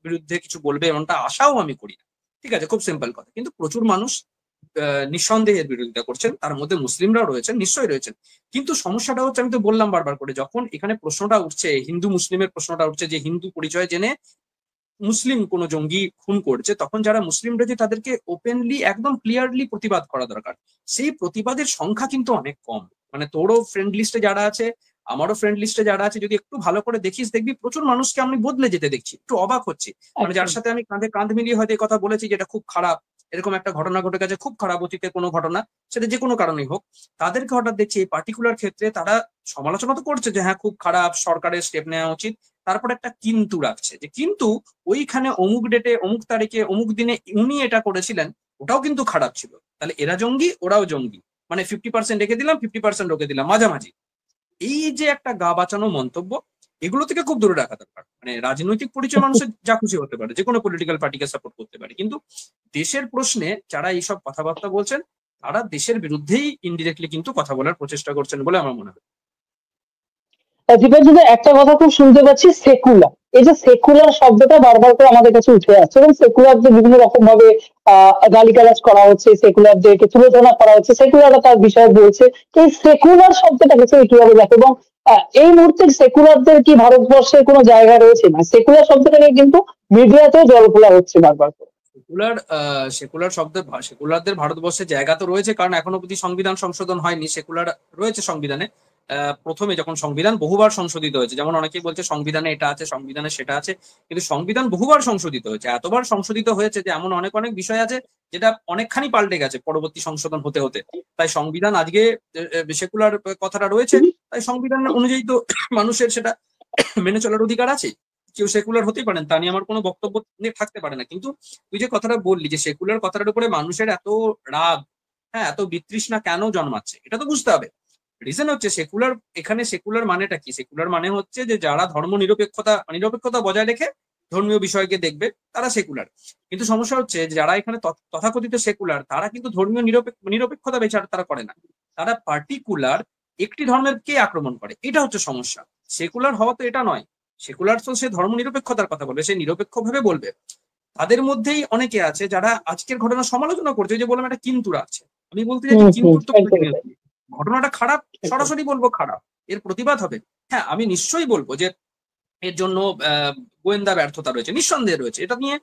বিরুদ্ধে কিছু বলবে এমনটা আশাও আমি করি না। ঠিক আছে, খুব সিম্পল কথা। কিন্তু প্রচুর মানুষ নিঃসন্দেহে এর বিরোধিতা করছেন, তার মধ্যে মুসলিমরাও রয়েছেন, নিশ্চয়ই রয়েছেন। কিন্তু সমস্যাটা হচ্ছে, আমি তো বললাম বারবার করে, যখন এখানে প্রশ্নটা উঠছে, হিন্দু মুসলিমের প্রশ্নটা উঠছে যে হিন্দু পরিচয় জেনে মুসলিম কোন জঙ্গি খুন করছে, তখন যারা মুসলিম রয়েছে তাদেরকে ওপেনলি একদম ক্লিয়ারলি প্রতিবাদ করা দরকার। সেই প্রতিবাদের সংখ্যা কিন্তু অনেক কম। মানে তোরও ফ্রেন্ড লিস্টে যারা আছে, আমারও ফ্রেন্ড লিস্টে যারা আছে, যদি একটু ভালো করে দেখিস, দেখবি প্রচুর মানুষকে আমি বদলে যেতে দেখছি। একটু অবাক হচ্ছে, মানে যার সাথে আমি কাঁধে কাঁধ মিলিয়ে হয়তো এই কথা বলেছি যে এটা খুব খারাপ, এরকম একটা ঘটনা ঘটে গেছে, খুব খারাপ, অতীতে কোনো ঘটনা, সেটা যে কোনো কারণেই হোক, তাদেরকে হঠাৎ দেখছি এই পার্টিকুলার ক্ষেত্রে তারা সমালোচনা তো করছে যে হ্যাঁ খুব খারাপ, সরকারের স্টেপ নেওয়া উচিত, তারপর একটা কিন্তু রাখছে যে কিন্তু ওইখানে অমুক ডেটে অমুক তারিখে অমুক দিনে উনি এটা করেছিলেন, ওটাও কিন্তু খারাপ ছিল। তাহলে এরা জঙ্গি, ওরাও জঙ্গি, মানে 50% রেখে দিলাম, 50% রোকে দিলাম, মাঝামাঝি। এই যে একটা গা বাঁচানো মন্তব্য, এগুলো থেকে খুব দূরে রাখা দরকার। মানে রাজনৈতিক পরিচয় মানুষের যা খুশি হতে পারে, যে কোনো পলিটিক্যাল পার্টিকে সাপোর্ট করতে পারে, কিন্তু দেশের প্রশ্নে যারা এইসব কথাবার্তা বলছেন, তারা দেশের বিরুদ্ধেই ইনডিরেক্টলি কিন্তু কথা বলার প্রচেষ্টা করছেন বলে আমার মনে হয়। দীপাঞ্জন, একটা কথা খুব শুনতে পাচ্ছি, সেকুলার। এই যে সেকুলার শব্দটা বারবার করে আমাদের কাছে উঠে আসছে, এবং সেকুলার যে বিভিন্ন রকম ভাবে গালিগালাজ করা হচ্ছে, সেকুলারদেরকে তুলোধনা করা হচ্ছে, সেকুলাররা তার বিষয়ে বলছে। এই সেকুলার শব্দটাকে তুমি কিভাবে দেখো, এবং এই মুহূর্তে সেকুলারদের কি ভারতবর্ষের কোনো জায়গা রয়েছে? না, সেকুলার শব্দটা নিয়ে কিন্তু মিডিয়াতেও জলঘোলা হচ্ছে বারবার করে। সেকুলারদের ভারতবর্ষে জায়গা তো রয়েছে, কারণ এখনো অব্দি সংবিধান সংশোধন হয়নি। সেকুলার রয়েছে সংবিধানে। প্রথমে যখন সংবিধান বহুবার সংশোধিত হয়েছে, যেমন অনেকেই বলছে সংবিধানে এটা আছে, সংবিধানে সেটা আছে, কিন্তু সংবিধান বহুবার সংশোধিত হয়েছে, এতবার সংশোধিত হয়েছে যে এমন অনেক অনেক বিষয় আছে যেটা অনেকখানি পাল্টে গেছে পরবর্তী সংশোধন হতে হতে। তাই সংবিধান আজকে সেকুলার কথাটা রয়েছে, তাই সংবিধান অনুযায়ী তো মানুষের সেটা মেনে চলার অধিকার আছে। কেউ সেকুলার হতেই পারেন, তা নিয়ে আমার কোনো বক্তব্য নিয়ে থাকতে পারে না। কিন্তু তুই যে কথাটা বললি যে সেকুলার কথাটার উপরে মানুষের এত রাগ, হ্যাঁ, এত বিতৃষ্ণা কেন জন্মাচ্ছে, এটা তো বুঝতে হবে। রিজন হচ্ছে সেকুলার, এখানে সেকুলার মানেটা কি? সেকুলার মানে হচ্ছে যে যারা ধর্ম নিরপেক্ষতা বজায় রেখে ধর্মীয় বিষয়কে দেখবে, তারা সেকুলার। কিন্তু সমস্যা হচ্ছে যে যারা এখানে তথাকথিত সেকুলার, তারা কিন্তু ধর্মীয় নিরপেক্ষতা বিচার তারা করে না, তারা পার্টিকুলার একটি ধর্মের কে আক্রমণ করে, এটা হচ্ছে সমস্যা। সেকুলার হওয়া তো এটা নয়। সেকুলার তো সে ধর্ম নিরপেক্ষতার কথা বলবে, সে নিরপেক্ষ ভাবে বলবে। তাদের মধ্যেই অনেকে আছে যারা আজকের ঘটনা সমালোচনা করছে, যে বললাম একটা কিন্তু রাখছে। আমি বলতে চাইছি কিন্তু তো ঘটনাটা খারাপ, সরাসরি বলবো খারাপ, এর প্রতিবাদ হবে। হ্যাঁ, আমি নিশ্চয়ই বলবো যে এর জন্য গোয়েন্দা ব্যর্থতা রয়েছে, নিঃসন্দেহে রয়েছে, এটা নিয়ে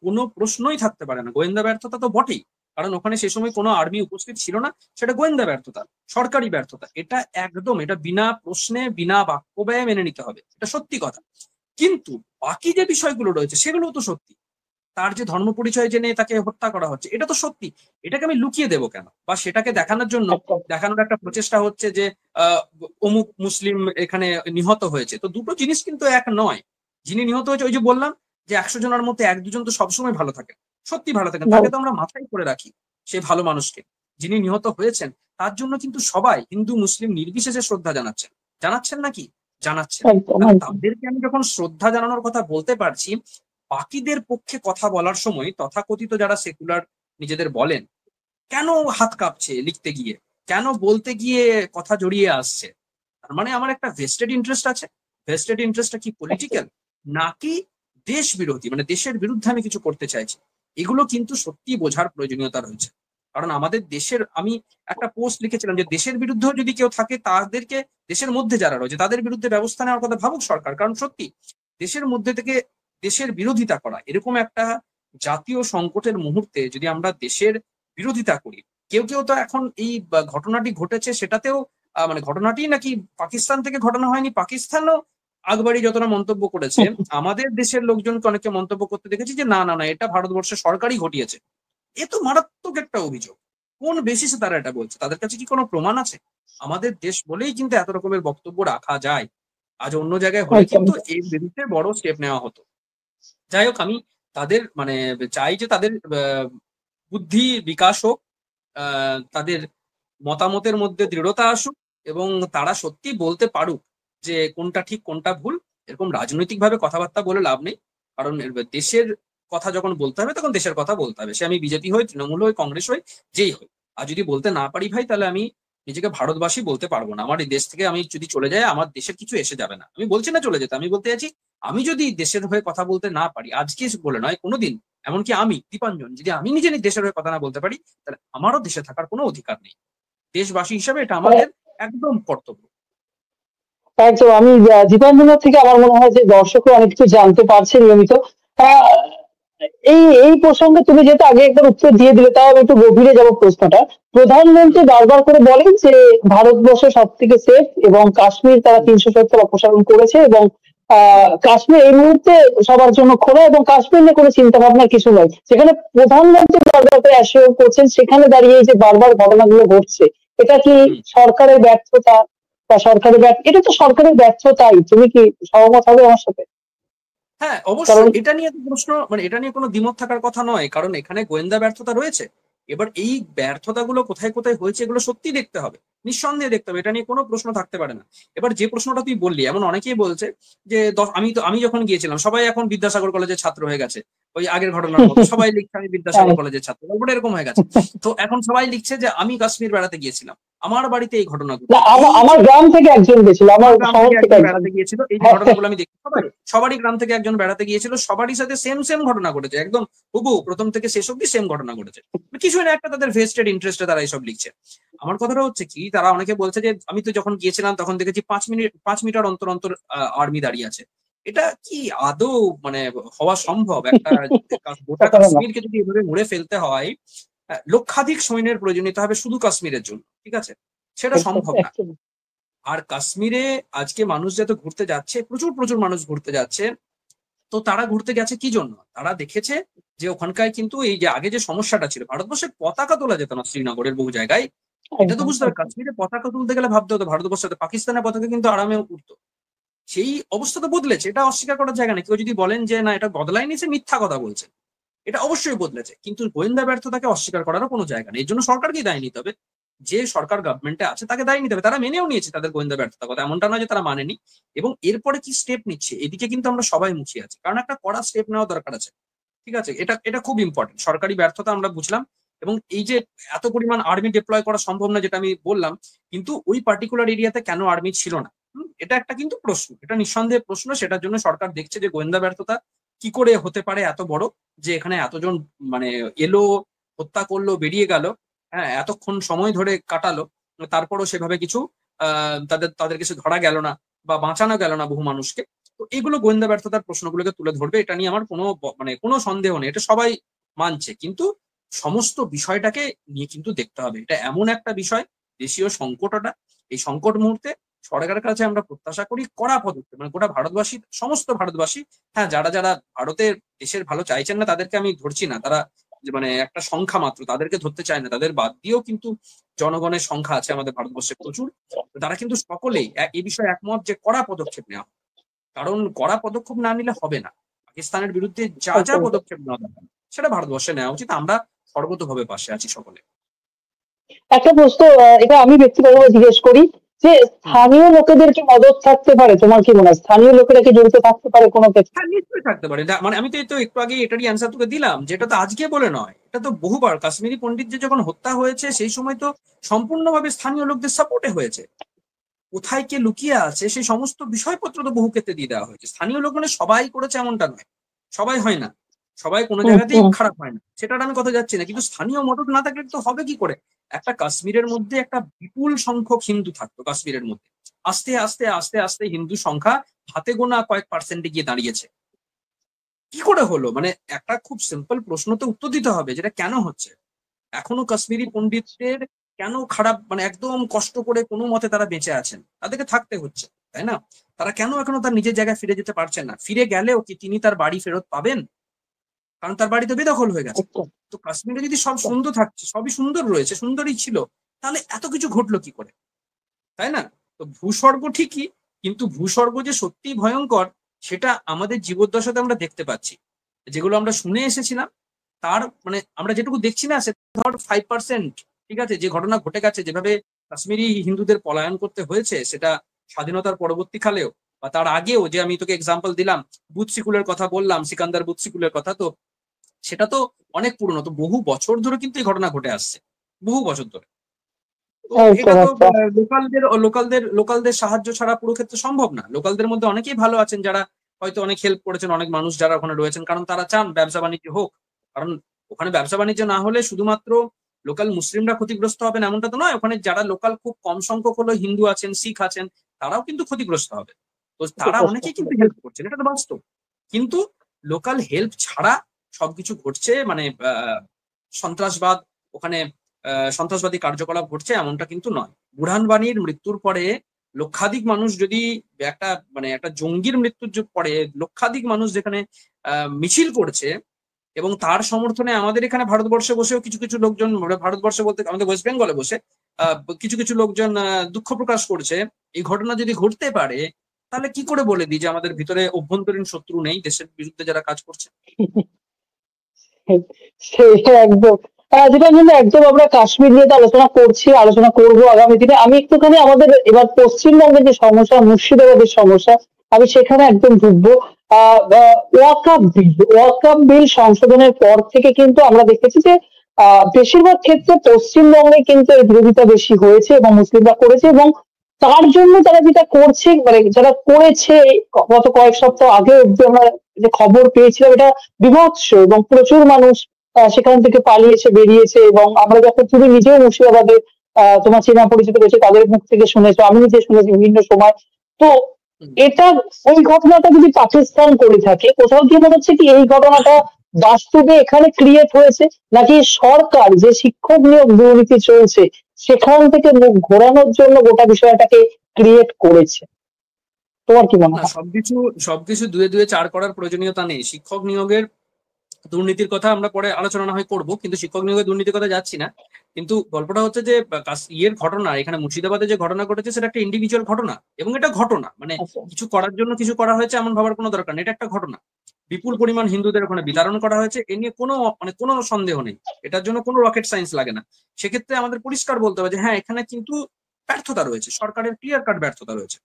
কোনো প্রশ্নই থাকতে পারে না। গোয়েন্দা ব্যর্থতা তো বটেই, কারণ ওখানে সে সময় কোনো আর্মি উপস্থিত ছিল না, সেটা গোয়েন্দা ব্যর্থতা, সরকারি ব্যর্থতা, এটা একদম, এটা বিনা প্রশ্নে বিনা বাক্য ব্যয়ে মেনে নিতে হবে, এটা সত্যি কথা। কিন্তু বাকি যে বিষয়গুলো রয়েছে সেগুলো তো সত্যি। তার যে ধর্ম পরিচয় জেনে তাকে হত্যা করা হচ্ছে, এটা তো সত্যি। এটাকে আমি লুকিয়ে দেবো কেন? বা সেটাকে দেখানোর একটা প্রচেষ্টা হচ্ছে যে অমুক মুসলিম এখানে নিহত হয়েছে, তো দুটো জিনিস কিন্তু এক নয়। যিনি নিহত হয়েছে, ওই যে বললাম যে 100 জনের মধ্যে 1-2 জন তো সবসময় ভালো থাকেন, সত্যি ভালো থাকেন, তাকে তো আমরা মাথায় করে রাখি, সে ভালো মানুষকে। যিনি নিহত হয়েছেন তার জন্য কিন্তু সবাই, হিন্দু মুসলিম নির্বিশেষে শ্রদ্ধা জানাচ্ছেন নাকি? জানাচ্ছেন। তাদেরকে আমি যখন শ্রদ্ধা জানানোর কথা বলতে পারছি, বাকিদের পক্ষে কথা বলার সময় তথাকথিত যারা সেকুলার নিজেদের বলেন, কেন হাত কাঁপছে লিখতে গিয়ে, কেন বলতে গিয়ে কথা জড়িয়ে আসছে? তার মানে আমার একটা ভেস্টেড ইন্টারেস্ট আছে। ভেস্টেড ইন্টারেস্টটা কি পলিটিক্যাল, নাকি দেশ বিরোধী, মানে দেশের বিরুদ্ধে আমি কিছু করতে চাইছি? এগুলো কিন্তু সত্যি বোঝার প্রয়োজনীয়তা রয়েছে। কারণ আমাদের দেশের, আমি একটা পোস্ট লিখেছিলাম যে দেশের বিরুদ্ধেও যদি কেউ থাকে, তাদেরকে, দেশের মধ্যে যারা রয়েছে তাদের বিরুদ্ধে ব্যবস্থা নেওয়ার কথা ভাবুক সরকার। কারণ সত্যি দেশের মধ্যে থেকে দেশের বিরোধিতা করা, এরকম একটা জাতীয় সংকটের মুহূর্তে যদি আমরা দেশের বিরোধিতা করি, কেউ কেউ তো এখন এই ঘটনাটি ঘটেছে সেটাতেও মানে ঘটনাটি নাকি পাকিস্তান থেকে ঘটনা হয়নি, পাকিস্তানও আগবাড়ি যতটা মন্তব্য করেছে, আমাদের দেশের লোকজনকে অনেকে মন্তব্য করতে দেখেছি যে না না না, এটা ভারতবর্ষের সরকারই ঘটিয়েছে। এ তো মারাত্মক একটা অভিযোগ। কোন বেসিসে তারা এটা বলছে? তাদের কাছে কি কোনো প্রমাণ আছে? আমাদের দেশ বলেই কিন্তু এত রকমের বক্তব্য রাখা যায়। আজ অন্য জায়গায় হলে কিন্তু এর বিরুদ্ধে বড় স্টেপ নেওয়া হতো। যাই হোক, আমি তাদের মানে চাই যে তাদের বুদ্ধি বিকাশ হোক, তাদের মতামতের মধ্যে দৃঢ়তা আসুক, এবং তারা সত্যি বলতে পারুক যে কোনটা ঠিক কোনটা ভুল। এরকম রাজনৈতিকভাবে কথাবার্তা বলে লাভ নেই, কারণ দেশের কথা যখন বলতে হবে তখন দেশের কথা বলতে হবে। সে আমি বিজেপি হই, তৃণমূল হই, কংগ্রেস হই, যেই হই। আর যদি বলতে না পারি ভাই, তাহলে আমি নিজেকে ভারতবাসী বলতে পারবো না। আমার এই দেশ থেকে আমি যদি চলে যাই, আমার দেশের কিছু এসে যাবে না। আমি বলছি না চলে যেতে, আমি বলতে চাইছি আমি যদি দেশের হয়ে কথা বলতে না পারি, আজকে বলে নয়, কোনোদিন, এমনকি আমি দীপাঞ্জন যদি আমি নিজে দেশের হয়ে কথা না বলতে পারি, তাহলে আমারও দেশে থাকার কোনো অধিকার নেই। দেশবাসী হিসাবে এটা আমাদের একদম কর্তব্য। একদম। আমি দীপাঞ্জনের থেকে আমার মনে হয় যে দর্শকরা অনেক কিছু জানতে পারছে নিয়মিত। আহ, এই এই প্রসঙ্গে তুমি যেহেতু আগে একবার উত্তর দিয়ে দিলে, তাও আমি একটু গভীরে যাবো প্রশ্নটা। প্রধানমন্ত্রী বারবার করে বলেন যে ভারতবর্ষ সব থেকে সেফ, এবং কাশ্মীর তারা 370 অপসারণ করেছে, এবং কাশ্মীর এই মুহূর্তে সবার জন্য খোলা, এবং কাশ্মীর নিয়ে কোনো চিন্তা ভাবনার কিছু নয়। সেখানে প্রধানমন্ত্রী বারবার করে অ্যাসিওর করছেন, সেখানে দাঁড়িয়ে এই যে বারবার ঘটনাগুলো ঘটছে, এটা কি সরকারের ব্যর্থতা বা এটা তো সরকারের ব্যর্থতাই। তুমি কি সহমত হবে আমার সাথে? হ্যাঁ, কারণ অবশ্যই এটা নিয়ে তো প্রশ্ন, মানে এটা নিয়ে কোনো দ্বিমত থাকার কথা নয়, কারণ এখানে গোয়েন্দা ব্যর্থতা রয়েছে। এবার এই ব্যর্থতাগুলো কোথায় কোথায় হয়েছে এগুলো সত্যি দেখতে হবে, নিঃসন্দেহে দেখতে হবে, এটা নিয়ে কোনো প্রশ্ন থাকতে পারে না। এবার যে প্রশ্নটা তুই বললি, এমন অনেকেই বলছে যে আমি যখন গিয়েছিলাম, সবাই এখন বিদ্যাসাগর কলেজের ছাত্র হয়ে গেছে। ওই আগের ঘটনার মতো সবাই লিখছে আমি বিদ্যাসাগর কলেজের ছাত্র, গল্পটা এরকম হয়ে গেছে। তো এখন সবাই লিখছে যে আমি কাশ্মীর বেড়াতে গিয়েছিলাম, আমার বাড়িতে এই ঘটনা না, ঘটেছে, এই আমার গ্রাম থেকে একজন গেছিল, আমার আমার গ্রাম শহর থেকে থেকে একজন একজন। বেড়াতে গিয়েছিল, এই যে হ্যাঁ, হ্যাঁ, ঘটনাগুলো আমি দেখি সবারই গ্রাম থেকে একজন বেড়াতে গিয়েছিল, সবারই সাথে সেম সেম ঘটনা ঘটেছে, একদম হুবহু প্রথম থেকে শেষ অব্দি সেম ঘটনা ঘটেছে। কিছুই না, একটা তাদের ভেস্টেড ইন্টারেস্টে তারা এইসব লিখছে। আমার কথাটা হচ্ছে কি, তারা অনেকে বলছে যে আমি তো যখন গিয়েছিলাম তখন দেখেছি 5 মিটার অন্তর অন্তর আর্মি দাঁড়িয়ে আছে। এটা কি আদৌ মানে হওয়া সম্ভব? একটা গোটা কথা না। কাশ্মীরকে যদি এভাবে মুড়ে ফেলতে হয়, লক্ষাধিক সৈন্যের প্রয়োজনীয়তা হবে শুধু কাশ্মীরের জন্য, ঠিক আছে? সেটা একদম, সম্ভব না। একদম। আর কাশ্মীরে আজকে মানুষ যত ঘুরতে যাচ্ছে, প্রচুর প্রচুর মানুষ ঘুরতে যাচ্ছে, তো তারা ঘুরতে গেছে কি জন্য? তারা দেখেছে যে ওখানকার কিন্তু এই যে আগে যে সমস্যাটা ছিল, ভারতবর্ষের পতাকা তোলা যেত না শ্রীনগরের বহু জায়গায়। এটা তো একদম, বুঝতে হবে, একদম। কাশ্মীরে পতাকা তুলতে গেলে ভাবতে হতো ভারতবর্ষে পাকিস্তানের পতাকা কিন্তু আরামে উঠতো। সেই অবস্থা তো বদলেছে, এটা অস্বীকার করার জায়গা নেই। কেউ যদি বলেন যে না এটা বদলায়নি, সে মিথ্যা কথা বলছে। এটা অবশ্যই বদলেছে, কিন্তু গোয়েন্দা ব্যর্থতাকে অস্বীকার করারও কোনো জায়গা নেই। এর জন্য সরকারকেই দায় নিতে হবে। যে সরকার গভর্নমেন্টে আছে তাকে দায় নিতে হবে। তারা মেনেও নিয়েছে তাদের গোয়েন্দা ব্যর্থতা কথা, এমনটা নয় যে তারা মানেনি। এবং এরপরে কি স্টেপ নিচ্ছে, এদিকে কিন্তু আমরা সবাই মুখিয়ে আছি, কারণ একটা কড়া স্টেপ নেওয়া দরকার আছে। ঠিক আছে, এটা এটা খুব ইম্পর্টেন্ট। সরকারি ব্যর্থতা আমরা বুঝলাম, এবং এই যে এত পরিমাণ আর্মি ডিপ্লয় করা সম্ভব না যেটা আমি বললাম, কিন্তু ওই পার্টিকুলার এরিয়াতে কেন আর্মি ছিল না, এটা একটা কিন্তু প্রশ্ন, এটা নিঃসন্দেহে প্রশ্ন। সেটার জন্য সরকার দেখছে যে গোয়েন্দা ব্যর্থতা কি করে হতে পারে এত বড়, যে এখানে এতজন মানে এলো, হত্যা করলো, বেরিয়ে গেল, হ্যাঁ এতক্ষণ সময় ধরে কাটালো, তারপরও সেভাবে কিছু তাদের কিছু ধরা গেল না বা বাঁচানো গেল না বহু মানুষকে। তো এগুলো গোয়েন্দা ব্যর্থতার প্রশ্নগুলোকে তুলে ধরবে, এটা নিয়ে আমার মানে কোনো সন্দেহ নেই, এটা সবাই মানছে। কিন্তু সমস্ত বিষয়টাকে নিয়ে কিন্তু দেখতে হবে, এটা এমন একটা বিষয়, দেশীয় সংকটটা, এই সংকট মুহূর্তে সরকারের কাছে আমরা প্রত্যাশা করি কড়া পদক্ষেপ, মানে গোটা ভারতবাসী, সমস্ত ভারতবাসী। হ্যাঁ, যারা যারা ভারতের দেশের ভালো চাইছেন না তাদেরকে আমি ধরছি না, তারা যে মানে একটা সংখ্যা মাত্র, তাদেরকে ধরতে চায় না, তাদের বাদ দিয়েও কিন্তু জনগণের সংখ্যা আছে আমাদের ভারতবর্ষে প্রচুর। তারা কিন্তু সকলেই এই বিষয়ে একমত যে কড়া পদক্ষেপ নেওয়া, কারণ কড়া পদক্ষেপ না নিলে হবে না। পাকিস্তানের বিরুদ্ধে যা যা একদম। পদক্ষেপ নেওয়া দরকার সেটা ভারতবর্ষে নেওয়া উচিত। আমরা সর্বতোভাবে পাশে আছি সকলে। একটা প্রশ্ন, এটা আমি ব্যক্তিগতভাবে জিজ্ঞেস করি, যে হুম। স্থানীয় লোকেদের কি মদত থাকতে পারে? তোমার কি মনে হয় স্থানীয় লোকেরা কি জড়িত থাকতে পারে কোনো ক্ষেত্রে? হ্যাঁ, নিশ্চয়ই থাকতে পারে। মানে আমি তো এই তো একটু আগে এটারই অ্যান্সার তোকে দিলাম, যেটা তো আজকে বলে নয়, এটা তো বহুবার কাশ্মীরি পণ্ডিত যে যখন হত্যা হয়েছে সেই সময় তো সম্পূর্ণভাবে স্থানীয় লোকদের সাপোর্টে হয়েছে। কোথায় কে লুকিয়ে আছে সেই সমস্ত বিষয়পত্র তো বহু ক্ষেত্রে দিয়ে দেওয়া হয়েছে। স্থানীয় লোক মানে সবাই করেছে এমনটা নয়, সবাই হয় না, সবাই কোনো হুম, জায়গাতেই হুম। খারাপ হয় না, সেটার আমি কথা যাচ্ছি না, কিন্তু স্থানীয় মদত না থাকলে তো হবে কি করে? একটা কাশ্মীরের মধ্যে একটা বিপুল সংখ্যক হিন্দু থাকতো কাশ্মীরের মধ্যে, আস্তে আস্তে আস্তে আস্তে হিন্দু সংখ্যা হাতে গোনা কয়েক পার্সেন্টে গিয়ে দাঁড়িয়েছে। কি করে হলো? মানে একটা খুব সিম্পল প্রশ্ন তো উত্তর দিতে হবে, যেটা কেন হচ্ছে। এখনো কাশ্মীরি পণ্ডিতদের কেন খারাপ, মানে একদম কষ্ট করে কোনো মতে তারা বেঁচে আছেন, তাদেরকে থাকতে হচ্ছে, তাই না? তারা কেন এখনো তার নিজের জায়গায় ফিরে যেতে পারছেন না? ফিরে গেলেও কি তিনি তার বাড়ি ফেরত পাবেন? কারণ তার বাড়ি তো বেদখল হয়ে গেছে। একদম, তো কাশ্মীরে যদি সব একদম। সুন্দর থাকছে, সবই সুন্দর রয়েছে, সুন্দরই ছিল, তাহলে এত কিছু ঘটলো কি করে, তাই না? তো ভূস্বর্গ ঠিকই, কিন্তু ভূস্বর্গ যে সত্যি ভয়ঙ্কর সেটা আমাদের জীবদ্দশাতে আমরা দেখতে পাচ্ছি। যেগুলো আমরা শুনে এসেছিলাম, তার মানে আমরা যেটুকু দেখছি না, সে ধর 5%। ঠিক আছে, যে ঘটনা ঘটে গেছে, যেভাবে কাশ্মীরি হিন্দুদের পলায়ন করতে হয়েছে, সেটা স্বাধীনতার পরবর্তীকালেও বা তার আগেও, যে আমি তোকে এক্সাম্পল দিলাম, বুথ সিকুলের কথা বললাম, সিকান্দার বুথ সিকুলের কথা, তো সেটা তো অনেক পুরনো, তো বহু বছর ধরে কিন্তু এই ঘটনা ঘটে আসছে, বহু বছর ধরে। তো এটা একদম তো একদম। লোকালদের লোকালদের লোকালদের সাহায্য ছাড়া পুরো ক্ষেত্রে সম্ভব না। লোকালদের মধ্যে অনেকেই ভালো আছেন যারা হয়তো অনেক হেল্প করেছেন, অনেক মানুষ যারা ওখানে রয়েছেন, কারণ তারা চান ব্যবসা বাণিজ্য হোক। কারণ ওখানে ব্যবসা বাণিজ্য না হলে শুধুমাত্র লোকাল মুসলিমরা ক্ষতিগ্রস্ত হবেন এমনটা তো নয়, ওখানে যারা লোকাল খুব কম সংখ্যক হলো হিন্দু আছেন, শিখ আছেন, তারাও কিন্তু ক্ষতিগ্রস্ত হবে। তো তারা ক্ষতিগ্রস্ত অনেকেই কিন্তু হবে। হেল্প করছেন, এটা তো বাস্তব। কিন্তু লোকাল হেল্প ছাড়া সবকিছু ঘটছে, মানে সন্ত্রাসবাদ ওখানে, সন্ত্রাসবাদী কার্যকলাপ ঘটছে এমনটা কিন্তু নয়। বুরহান বানির মৃত্যুর পরে লক্ষাধিক মানুষ যদি একটা মানে একটা জঙ্গির মৃত্যুর পরে লক্ষাধিক মানুষ যেখানে মিছিল করছে, এবং তার সমর্থনে আমাদের এখানে ভারতবর্ষে বসেও কিছু কিছু লোকজন, মানে ভারতবর্ষে বলতে আমাদের ওয়েস্ট বেঙ্গলে বসে কিছু কিছু লোকজন দুঃখ প্রকাশ করছে, এই ঘটনা যদি ঘটতে পারে তাহলে কি করে বলে দিই যে আমাদের ভিতরে অভ্যন্তরীণ শত্রু নেই দেশের বিরুদ্ধে যারা কাজ করছে? সেই একদম। যেটা কিন্তু একদম আমরা কাশ্মীর নিয়ে তো আলোচনা করছি, আলোচনা করবো আগামী দিনে। আমি একটুখানি আমাদের এবার পশ্চিমবঙ্গের যে সমস্যা, মুর্শিদাবাদের সমস্যা, আমি সেখানে একদম ঢুকবো। ওয়াকআপ বিল সংশোধনের পর থেকে কিন্তু আমরা দেখেছি যে বেশিরভাগ ক্ষেত্রে পশ্চিমবঙ্গে কিন্তু এর বিরোধিতা বেশি হয়েছে এবং মুসলিমরা করেছে, এবং তার জন্য তারা যেটা করছে, মানে যারা করেছে, গত কয়েক সপ্তাহ আগে অব্দি আমরা যে খবর পেয়েছিলাম, এটা বিভৎস, এবং প্রচুর মানুষ সেখান থেকে পালিয়েছে, বেরিয়েছে। এবং আমরা যখন, তুমি নিজেও মুর্শিদাবাদে তোমার চেনা পরিচিত রয়েছে, তাদের মুখ থেকে শুনেছো, আমি নিজে শুনেছি বিভিন্ন সময়। তো হুম। এটা, ওই ঘটনাটা যদি পাকিস্তান করে থাকে, কোথাও গিয়ে মনে হচ্ছে কি এই ঘটনাটা বাস্তবে এখানে ক্রিয়েট হয়েছে, নাকি সরকার যে শিক্ষক নিয়োগ দুর্নীতি চলছে সেখান থেকে মুখ ঘোরানোর জন্য গোটা বিষয়টাকে ক্রিয়েট করেছে? তোমার কি মনে না, হয়? সবকিছু সবকিছু দুয়ে দুয়ে চার করার প্রয়োজনীয়তা নেই। শিক্ষক নিয়োগের দুর্নীতির কথা আমরা পরে আলোচনা না হয় করবো, কিন্তু শিক্ষক নিয়োগের দুর্নীতির কথা যাচ্ছি না। কিন্তু গল্পটা হচ্ছে যে ইয়ের ঘটনা, এখানে মুর্শিদাবাদে যে ঘটনা ঘটেছে সেটা একটা ইন্ডিভিজুয়াল ঘটনা, এবং এটা ঘটনা মানে আচ্ছা। কিছু করার জন্য কিছু করা হয়েছে এমন ভাবার কোনো দরকার নেই, এটা একটা ঘটনা। বিপুল পরিমাণ হিন্দুদের ওখানে বিতাড়ন করা হয়েছে, এ নিয়ে কোনো মানে কোনো সন্দেহ নেই, এটার জন্য কোনো রকেট সায়েন্স লাগে না। সেক্ষেত্রে আমাদের পরিষ্কার বলতে হবে যে হ্যাঁ, এখানে কিন্তু ব্যর্থতা রয়েছে, সরকারের ক্লিয়ার কাট ব্যর্থতা রয়েছে।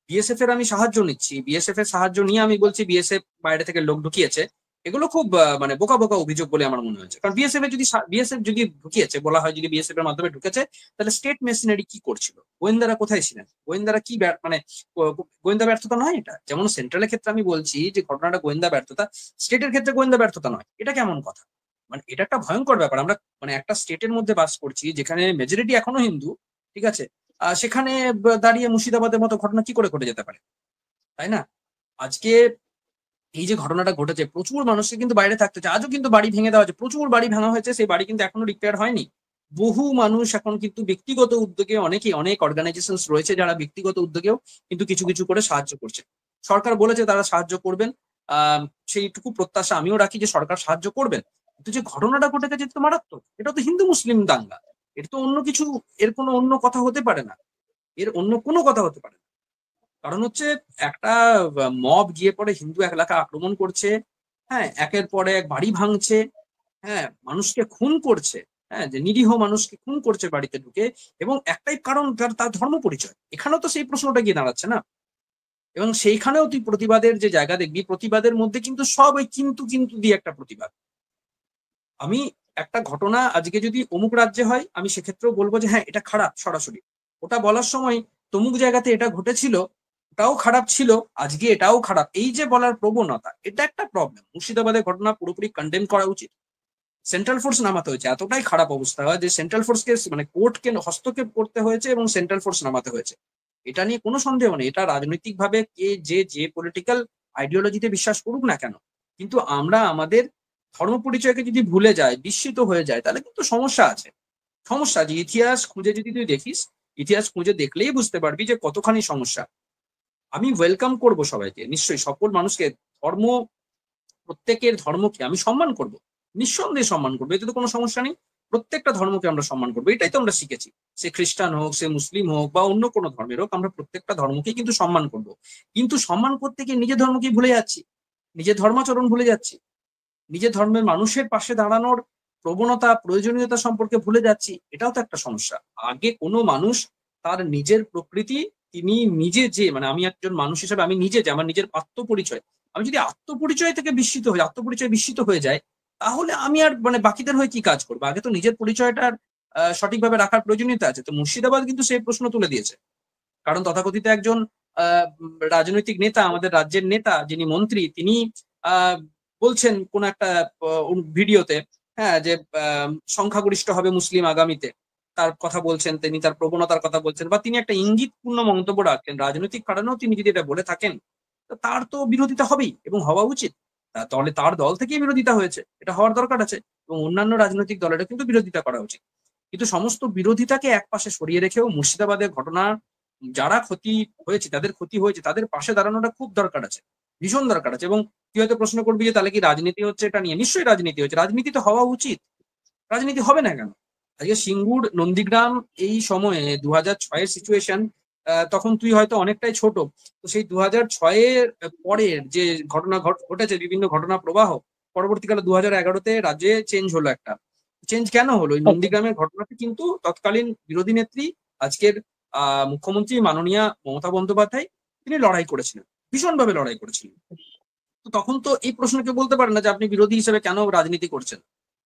বিএসএফ এর আমি সাহায্য নিচ্ছি, বিএসএফ এর সাহায্য নিয়ে আমি বলছি বিএসএফ বাইরে থেকে লোক ঢুকিয়েছে, এগুলো খুব মানে বোকা বোকা অভিযোগ বলে আমার মনে হয়েছে। কারণ বিএসএফ যদি ঢুকিয়েছে বলা হয়, যদি বিএসএফ এর মাধ্যমে ঢুকেছে, তাহলে স্টেট মেশিনারি কি করছিল, গোয়েন্দারা কোথায় ছিলেন, গোয়েন্দারা কি মানে গোয়েন্দা ব্যর্থতা নয় এটা? যেমন সেন্ট্রালের ক্ষেত্রে আমি বলছি যে ঘটনাটা গোয়েন্দা ব্যর্থতা, স্টেটের ক্ষেত্রে গোয়েন্দা ব্যর্থতা নয়, এটা কেমন কথা? মানে এটা একটা ভয়ঙ্কর ব্যাপার। আমরা মানে একটা স্টেটের মধ্যে বাস করছি যেখানে মেজরিটি এখনো হিন্দু, ঠিক আছে, সেখানে দাঁড়িয়ে মুর্শিদাবাদের মতো ঘটনা কি করে ঘটে যেতে পারে, তাই না? আজকে এই যে ঘটনাটা ঘটেছে, প্রচুর মানুষকে কিন্তু বাইরে থাকতে হচ্ছে, আজও কিন্তু বাড়ি ভেঙে দেওয়া হয়েছে, প্রচুর বাড়ি ভাঙা হয়েছে, সেই বাড়ি কিন্তু এখনো রিপেয়ার হয়নি। বহু মানুষ এখন কিন্তু ব্যক্তিগত উদ্যোগে, অনেকেই অনেক অর্গানাইজেশন রয়েছে যারা ব্যক্তিগত উদ্যোগেও কিন্তু কিছু কিছু করে সাহায্য করছে। সরকার বলেছে তারা সাহায্য করবেন, সেইটুকু প্রত্যাশা আমিও রাখি যে সরকার সাহায্য করবেন। কিন্তু যে ঘটনাটা ঘটে গেছে এটা তো মারাত্মক, এটা তো হিন্দু মুসলিম দাঙ্গা, এটা তো অন্য কিছু, এর কোনো অন্য কথা হতে পারে না, এর অন্য কোনো কথা হতে পারে না। কারণ হচ্ছে একটা মব গিয়ে পরে হিন্দু এলাকা আক্রমণ করছে, হ্যাঁ, একের পর এক বাড়ি ভাঙছে, হ্যাঁ, মানুষকে খুন করছে, হ্যাঁ, যে নিরীহ মানুষকে খুন করছে বাড়িতে ঢুকে, এবং একটাই কারণ, তার তার ধর্ম পরিচয়। এখানেও তো সেই প্রশ্নটা গিয়ে দাঁড়াচ্ছে না? এবং সেইখানেও তুই প্রতিবাদের যে জায়গা দেখবি, প্রতিবাদের মধ্যে কিন্তু সব ওই কিন্তু কিন্তু দিয়ে একটা প্রতিবাদ। আমি একটা ঘটনা আজকে যদি অমুক রাজ্যে হয়, আমি সেক্ষেত্রেও বলবো যে হ্যাঁ এটা খারাপ সরাসরি। ওটা বলার সময় তমুক জায়গাতে এটা ঘটেছিল, ওটাও খারাপ ছিল, আজকে এটাও খারাপ, এই যে বলার প্রবণতা, এটা একটা প্রবলেম। মুর্শিদাবাদের ঘটনা পুরোপুরি কন্ডেম করা উচিত। সেন্ট্রাল ফোর্স নামাতে হয়েছে, এতটাই খারাপ অবস্থা হয় যে সেন্ট্রাল ফোর্সকে মানে কোর্টকে হস্তক্ষেপ করতে হয়েছে এবং সেন্ট্রাল ফোর্স নামাতে হয়েছে। এটা নিয়ে কোনো সন্দেহ নেই, এটা রাজনৈতিক ভাবে কে যে যে পলিটিক্যাল আইডিওলজিতে বিশ্বাস করুক না কেন, কিন্তু আমরা আমাদের ধর্ম পরিচয়কে যদি ভুলে যায়, বিস্মিত হয়ে যায়, তাহলে কিন্তু সমস্যা আছে। সমস্যা যে ইতিহাস খুঁজে যদি তুই দেখিস, ইতিহাস খুঁজে দেখলেই বুঝতে পারবি যে কতখানি সমস্যা। আমি ওয়েলকাম করব সবাইকে, নিশ্চয়ই সকল মানুষকে, ধর্ম, প্রত্যেকের ধর্মকে আমি সম্মান করব, নিঃসন্দেহে সম্মান করবো, এতে তো কোনো সমস্যা নেই। প্রত্যেকটা ধর্মকে আমরা সম্মান করবো, এটাই তো আমরা শিখেছি। সে খ্রিস্টান হোক, সে মুসলিম হোক, বা অন্য কোনো ধর্মের হোক, আমরা প্রত্যেকটা ধর্মকে কিন্তু সম্মান করব। কিন্তু সম্মান করতে গিয়ে নিজের ধর্মকে ভুলে যাচ্ছি, নিজের ধর্মাচরণ ভুলে যাচ্ছি, নিজের ধর্মের মানুষের পাশে দাঁড়ানোর প্রবণতা, প্রয়োজনীয়তা সম্পর্কে ভুলে যাচ্ছি, এটাও তো একটা সমস্যা। আগে কোনো মানুষ তার নিজের প্রকৃতি, তিনি নিজে যে, মানে আমি একজন মানুষ হিসেবে আমি নিজে যে আমার নিজের আত্মপরিচয়, আমি যদি আত্মপরিচয় থেকে বিস্মিত হই, আত্মপরিচয় বিস্মিত হয়ে যায়, তাহলে আমি আর মানে বাকিদের হয়ে কি কাজ করবো? আগে তো নিজের পরিচয়টার সঠিকভাবে রাখার প্রয়োজনীয়তা আছে। তো মুর্শিদাবাদ কিন্তু সেই প্রশ্ন তুলে দিয়েছে, কারণ তথাকথিত একজন রাজনৈতিক নেতা, আমাদের রাজ্যের নেতা যিনি মন্ত্রী, তিনি আহ, বলছেন কোন একটা ভিডিওতে, হ্যাঁ, যে সংখ্যাগরিষ্ঠ হবে মুসলিম আগামীতে, তার কথা বলছেন, তিনি তার প্রবণতার কথা বলছেন, বা তিনি একটা ইঙ্গিতপূর্ণ মন্তব্য রাখছেন রাজনৈতিক কারণেও, তিনি যদি এটা বলে থাকেন তো তার তো বিরোধিতা হবেই এবং হওয়া উচিত। তাহলে তার দল থেকেই বিরোধিতা হয়েছে, এটা হওয়ার দরকার আছে, এবং অন্যান্য রাজনৈতিক দলেরও কিন্তু বিরোধিতা করা উচিত। কিন্তু সমস্ত বিরোধিতাকে একপাশে সরিয়ে রেখেও মুর্শিদাবাদের ঘটনা, যারা ক্ষতি হয়েছে, তাদের ক্ষতি হয়েছে, তাদের পাশে দাঁড়ানোটা খুব দরকার আছে, ভীষণ দরকার আছে। এবং তুই হয়তো প্রশ্ন করবি যে তাহলে কি রাজনীতি হচ্ছে এটা নিয়ে? নিশ্চয়ই রাজনীতি হচ্ছে, রাজনীতি তো হওয়া উচিত, রাজনীতি হবে না কেন? আজকে সিঙ্গুর, নন্দীগ্রাম, এই সময়ে 2006-এর সিচুয়েশন, তখন তুই হয়তো অনেকটাই ছোট, তো সেই 2006-এর পরের যে ঘটনা ঘটেছে, বিভিন্ন ঘটনা প্রবাহ, পরবর্তীকালে 2011-তে রাজ্যে চেঞ্জ হলো একটা। চেঞ্জ কেন হলো? এই নন্দীগ্রামের ঘটনাতে কিন্তু তৎকালীন বিরোধী নেত্রী, আজকের মুখ্যমন্ত্রী মাননীয়া মমতা বন্দ্যোপাধ্যায়, তিনি লড়াই করেছিলেন, ভীষণভাবে লড়াই করেছিলেন। তো তখন তো এই প্রশ্ন কেউ বলতে পারে না যে আপনি বিরোধী হিসেবে কেন রাজনীতি করছেন।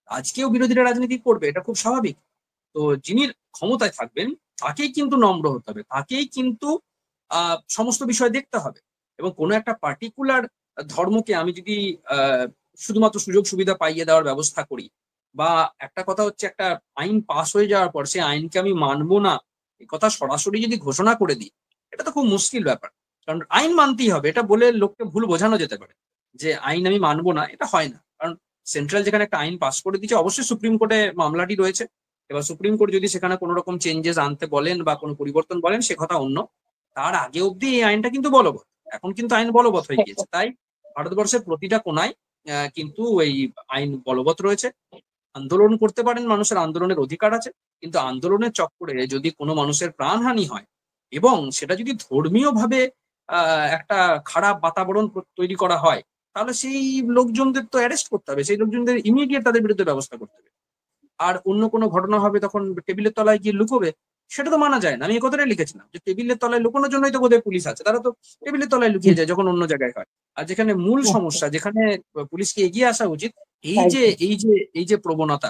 আজকেও বিরোধীরা রাজনীতি করবে, এটা খুব স্বাভাবিক। তো যিনি ক্ষমতায় থাকবেন তাকেই কিন্তু নম্র হতে হবে, তাকেই কিন্তু সমস্ত বিষয় দেখতে হবে। এবং কোনো একটা পার্টিকুলার ধর্মকে আমি যদি শুধুমাত্র সুযোগ সুবিধা পাইয়ে দেওয়ার ব্যবস্থা করি, বা একটা কথা হচ্ছে একটা আইন পাস হয়ে যাওয়ার পর সে আইনকে আমি মানবো না, এই কথা সরাসরি যদি ঘোষণা করে দিই, এটা তো খুব মুশকিল ব্যাপার। কারণ আইন মানতেই হবে, এটা বলে লোককে ভুল বোঝানো যেতে পারে যে আইন আমি মানবো না, এটা হয় না। কারণ সেন্ট্রাল যেখানে একটা আইন পাস করে দিচ্ছে, অবশ্যই সুপ্রিম কোর্টে মামলাটি রয়েছে, এবার সুপ্রিম কোর্ট যদি সেখানে কোনো রকম চেঞ্জেস আনতে বলেন বা কোনো পরিবর্তন বলেন, সে কথা অন্য। তার আগে অব্দি এই আইনটা কিন্তু বলবৎ, এখন কিন্তু আইন বলবৎ হয়ে গিয়েছে। তাই ভারতবর্ষের প্রতিটা কোনায় কিন্তু এই আইন বলবৎ রয়েছে। আন্দোলন করতে পারেন, মানুষের আন্দোলনের অধিকার আছে, কিন্তু আন্দোলনের চক্করে যদি কোনো মানুষের প্রাণহানি হয় এবং সেটা যদি ধর্মীয় ভাবে একটা খারাপ বাতাবরণ তৈরি করা হয়, তাহলে সেই লোকজনদের তো অ্যারেস্ট করতে হবে, সেই লোকজনদের ইমিডিয়েট তাদের বিরুদ্ধে ব্যবস্থা করতে হবে। আর অন্য কোনো ঘটনা হবে তখন টেবিলের তলায় গিয়ে লুকোবে, সেটা তো মানা যায় না। আমি এই কথাটাই লিখেছিলাম যে টেবিলের তলায় লুকোনোর জন্যই তো বোধহয় পুলিশ আছে, তারা তো টেবিলের তলায় লুকিয়ে যায় যখন অন্য জায়গায় হয়। আর যেখানে মূল সমস্যা, যেখানে পুলিশকে এগিয়ে আসা উচিত, এই যে এই যে এই যে প্রবণতা,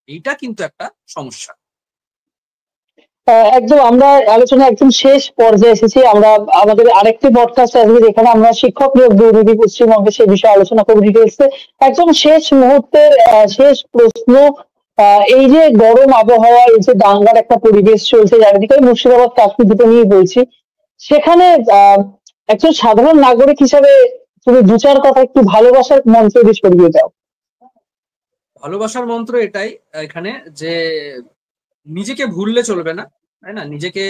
এইটা কিন্তু একটা সমস্যা। একদম, আমরা আলোচনা একদম শেষ পর্যায়ে এসেছি। আমরা আমাদের আরেকটি পডকাস্ট আসবে যেখানে আমরা শিক্ষক নিয়োগ দুর্নীতি পশ্চিমবঙ্গে সেই বিষয়ে আলোচনা করবো ডিটেলসে। একদম শেষ মুহূর্তের শেষ প্রশ্ন, এই যে গরম আবহাওয়া, এই যে দাঙ্গার একটা পরিবেশ চলছে চারিদিকে, মুর্শিদাবাদ কাশ্মীর দুটো নিয়ে বলছি, সেখানে একজন সাধারণ নাগরিক হিসাবে তুমি দু চার কথা একটু ভালোবাসার মন্ত্র দিয়ে ছড়িয়ে দাও। ভালোবাসার মন্ত্র এটাই এখানে, যে নিজেকে ভুললে চলবে না, তাই না? নিজেকে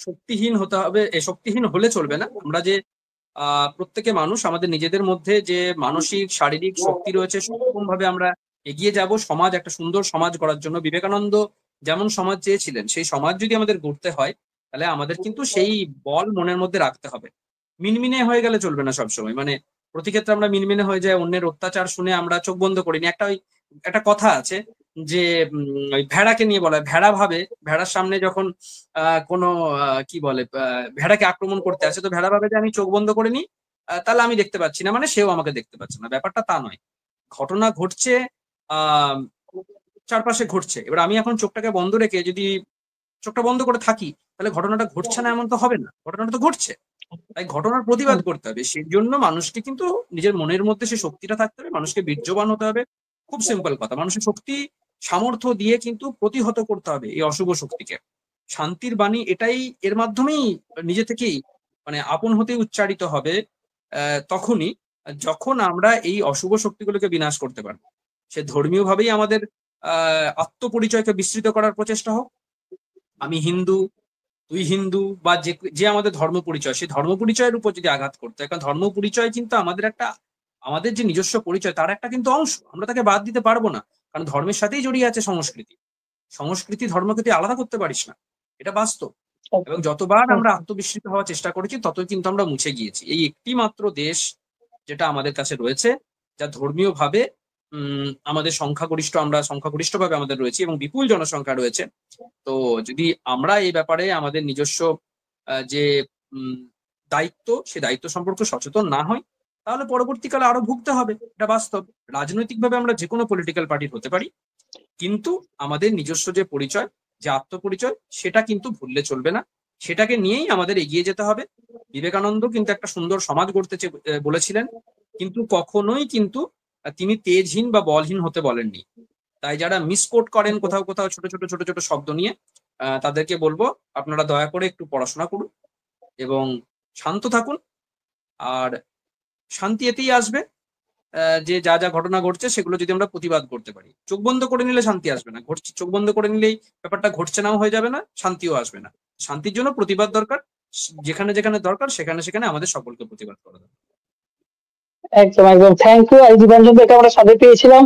শক্তিহীন হতে হবে, শক্তিহীন হলে চলবে না। আমরা যে প্রত্যেকে মানুষ, আমাদের নিজেদের মধ্যে যে মানসিক শারীরিক শক্তি রয়েছে, সক্ষম ভাবে আমরা এগিয়ে যাব সমাজ, একটা সুন্দর সমাজ গড়ার জন্য। বিবেকানন্দ যেমন সমাজ চেয়েছিলেন, সেই সমাজ যদি আমাদের গড়তে হয়, তাহলে আমাদের কিন্তু সেই বল মনের মধ্যে রাখতে হবে। মিনমিনে হয়ে গেলে চলবে না সবসময়, মানে প্রতি ক্ষেত্রে আমরা মিনমিনে হয়ে যায়, অন্যের অত্যাচার শুনে আমরা চোখ বন্ধ করিনি। একটা কথা আছে যে ওই ভেড়াকে নিয়ে বলা হয়, ভেড়া ভাবে, ভেড়ার সামনে যখন কোনো কি বলে ভেড়াকে আক্রমণ করতে আসে, তো ভেড়া ভাবে যে আমি চোখ বন্ধ করে নি, তাহলে আমি দেখতে পাচ্ছি না, মানে সেও আমাকে দেখতে পাচ্ছে না। ব্যাপারটা তা নয়, ঘটনা ঘটছে আহ চারপাশে ঘটছে, এবার আমি এখন চোখটাকে বন্ধ রেখে যদি চোখটা বন্ধ করে থাকি, তাহলে ঘটনাটা ঘটছে না এমন তো হবে না, ঘটনাটা তো ঘটছে। তাই ঘটনার প্রতিবাদ করতে হবে, সেই জন্য মানুষকে কিন্তু নিজের মনের মধ্যে সে শক্তিটা থাকতে হবে, মানুষকে বীর্যবান হতে হবে। খুব সিম্পল কথা, মানুষের শক্তি সামর্থ্য দিয়ে কিন্তু প্রতিহত করতে হবে এই অশুভ শক্তিকে। শান্তির বাণী এটাই, এর মাধ্যমেই নিজে থেকেই মানে আপন হতে উচ্চারিত হবে তখনই যখন আমরা এই অশুভ শক্তিগুলোকে বিনাশ করতে পারবো। সে ধর্মীয় ভাবেই আমাদের আত্মপরিচয়কে বিস্তৃত করার প্রচেষ্টা হোক, আমি হিন্দু, তুই হিন্দু, বা যে যে আমাদের ধর্ম পরিচয়, সেই ধর্ম পরিচয়ের উপর যদি আঘাত করতে হয়, কারণ ধর্ম পরিচয় কিন্তু আমাদের একটা, আমাদের যে নিজস্ব পরিচয় তার একটা কিন্তু অংশ, আমরা তাকে বাদ দিতে পারবো না। কারণ ধর্মের সাথেই জড়িয়ে আছে সংস্কৃতি, সংস্কৃতি ধর্মকে তুই আলাদা করতে পারিস না, এটা বাস্তব। এবং যতবার আমরা আত্মবিস্মৃত হওয়ার চেষ্টা করেছি, ততই কিন্তু আমরা মুছে গিয়েছি। এই একটি মাত্র দেশ যেটা আমাদের কাছে রয়েছে, যা ধর্মীয় ভাবে আমাদের সংখ্যাগরিষ্ঠ, আমরা সংখ্যাগরিষ্ঠ ভাবে আমাদের রয়েছে এবং বিপুল জনসংখ্যা রয়েছে। তো যদি আমরা এই ব্যাপারে আমাদের নিজস্ব যে দায়িত্ব, সে দায়িত্ব সম্পর্কে সচেতন না হয়, তাহলে পরবর্তীকালে আরো ভুগতে হবে, এটা বাস্তব। রাজনৈতিকভাবে আমরা যে কোনো পলিটিক্যাল পার্টির হতে পারি, কিন্তু আমাদের নিজস্ব যে পরিচয়, যে আত্মপরিচয়, সেটা কিন্তু ভুললে চলবে না। সেটাকে নিয়েই আমাদের এগিয়ে যেতে হবে। বিবেকানন্দ কিন্তু একটা সুন্দর সমাজ গড়তে বলেছিলেন, কিন্তু কখনোই কিন্তু তিনি তেজহীন বা বলহীন হতে বলেননি। তাই যারা মিসকোট করেন কোথাও কোথাও ছোট ছোট ছোট ছোট শব্দ নিয়ে, তাদেরকে বলবো আপনারা দয়া করে একটু পড়াশোনা করুন এবং শান্ত থাকুন। আর শান্তি এতেই আসবে যে যা যা ঘটনা ঘটছে সেগুলো যদি আমরা প্রতিবাদ করতে পারি। চোখ বন্ধ করে নিলে শান্তি আসবে না, ঘটছে চোখ বন্ধ করে নিলেই ব্যাপারটা ঘটছে নাও হয়ে যাবে না, শান্তিও আসবে না। শান্তির জন্য প্রতিবাদ দরকার, যেখানে যেখানে দরকার সেখানে সেখানে আমাদের সকলকে প্রতিবাদ করা দরকার। একদম একদম, থ্যাংক ইউ। আর দীপাঞ্জনকে আমরা সাথে পেয়েছিলাম।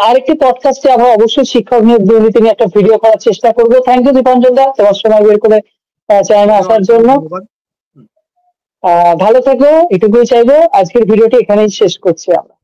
আরেকটি পডকাস্টে আমরা অবশ্যই শিক্ষক নিয়ে দুর্নীতি নিয়ে একটা ভিডিও করার চেষ্টা করবো। থ্যাংক ইউ দীপাঞ্জন দা, তোমার সময় বের করে চ্যানেলে আসার জন্য। ভালো থেকো, এটুকুই চাইবো। আজকের ভিডিওটি এখানেই শেষ করছি আমরা।